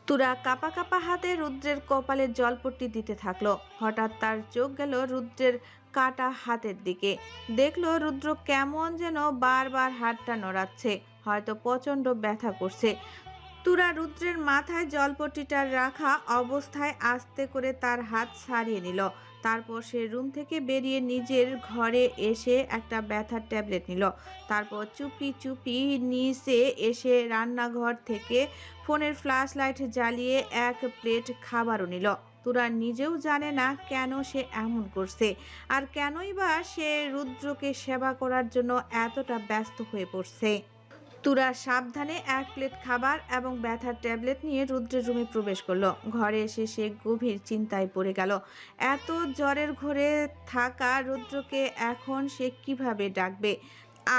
তুরা কাঁপা কাঁপা হাতে রুদ্রের কপালে জলপট্টি দিতে থাকলো। হঠাৎ তার চোখ গেল রুদ্রের কাটা হাতের দিকে। দেখলো রুদ্র কেমন যেন বারবার হাতটা নড়াচ্ছে, হয়তো প্রচন্ড ব্যথা করছে। তুরা রুদ্রের মাথায় জলপট্টিটা রাখা অবস্থায় আস্তে করে তার হাত ছাড়িয়ে নিল। তারপর সে রুম থেকে বেরিয়ে নিজের ঘরে এসে একটা ব্যথার ট্যাবলেট নিল। তারপর চুপি চুপি নিচে এসে রান্নাঘর থেকে ফোনের ফ্ল্যাশ লাইট জ্বালিয়ে এক প্লেট খাবারও নিল। তুরা নিজেও জানে না কেন সে এমন করছে, আর কেনই বা সে রুদ্রকে সেবা করার জন্য এতটা ব্যস্ত হয়ে পড়ছে। তুরা সাবধানে এক প্লেট খাবার এবং ব্যথার ট্যাবলেট নিয়ে রুদ্রের রুমে প্রবেশ করলো। ঘরে এসে সে গভীর চিন্তায় পড়ে গেল। এত জ্বরের ঘরে থাকা রুদ্রকে এখন সে কিভাবে ডাকবে?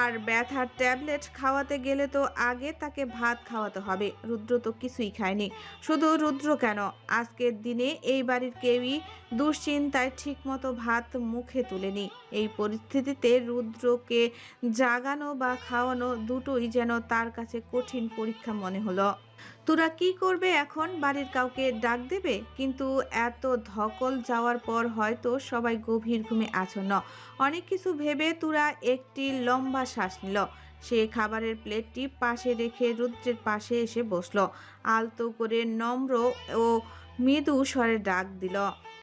আর ব্যথার ট্যাবলেট খাওয়াতে গেলে তো আগে তাকে ভাত খাওয়াতে হবে। রুদ্র তো কিছুই খায়নি। শুধু রুদ্র কেন, আজকের দিনে এই বাড়ির কেউই দুশ্চিন্তায় ঠিকমতো ভাত মুখে তুলেনি। এই পরিস্থিতিতে রুদ্রকে জাগানো বা খাওয়ানো দুটোই যেন তার কাছে কঠিন পরীক্ষা মনে হলো। তুরা কি করবে এখন? বাড়ির কাউকে ডাক দেবে? কিন্তু এত ধকল যাওয়ার পর হয়তো সবাই গভীর ঘুমে আচ্ছন্ন। অনেক কিছু ভেবে তুরা একটি লম্বা শ্বাস নিল। সে খাবারের প্লেটটি পাশে রেখে রুদ্রের পাশে এসে বসলো। আলতো করে নম্র ও মৃদু স্বরে ডাক দিল,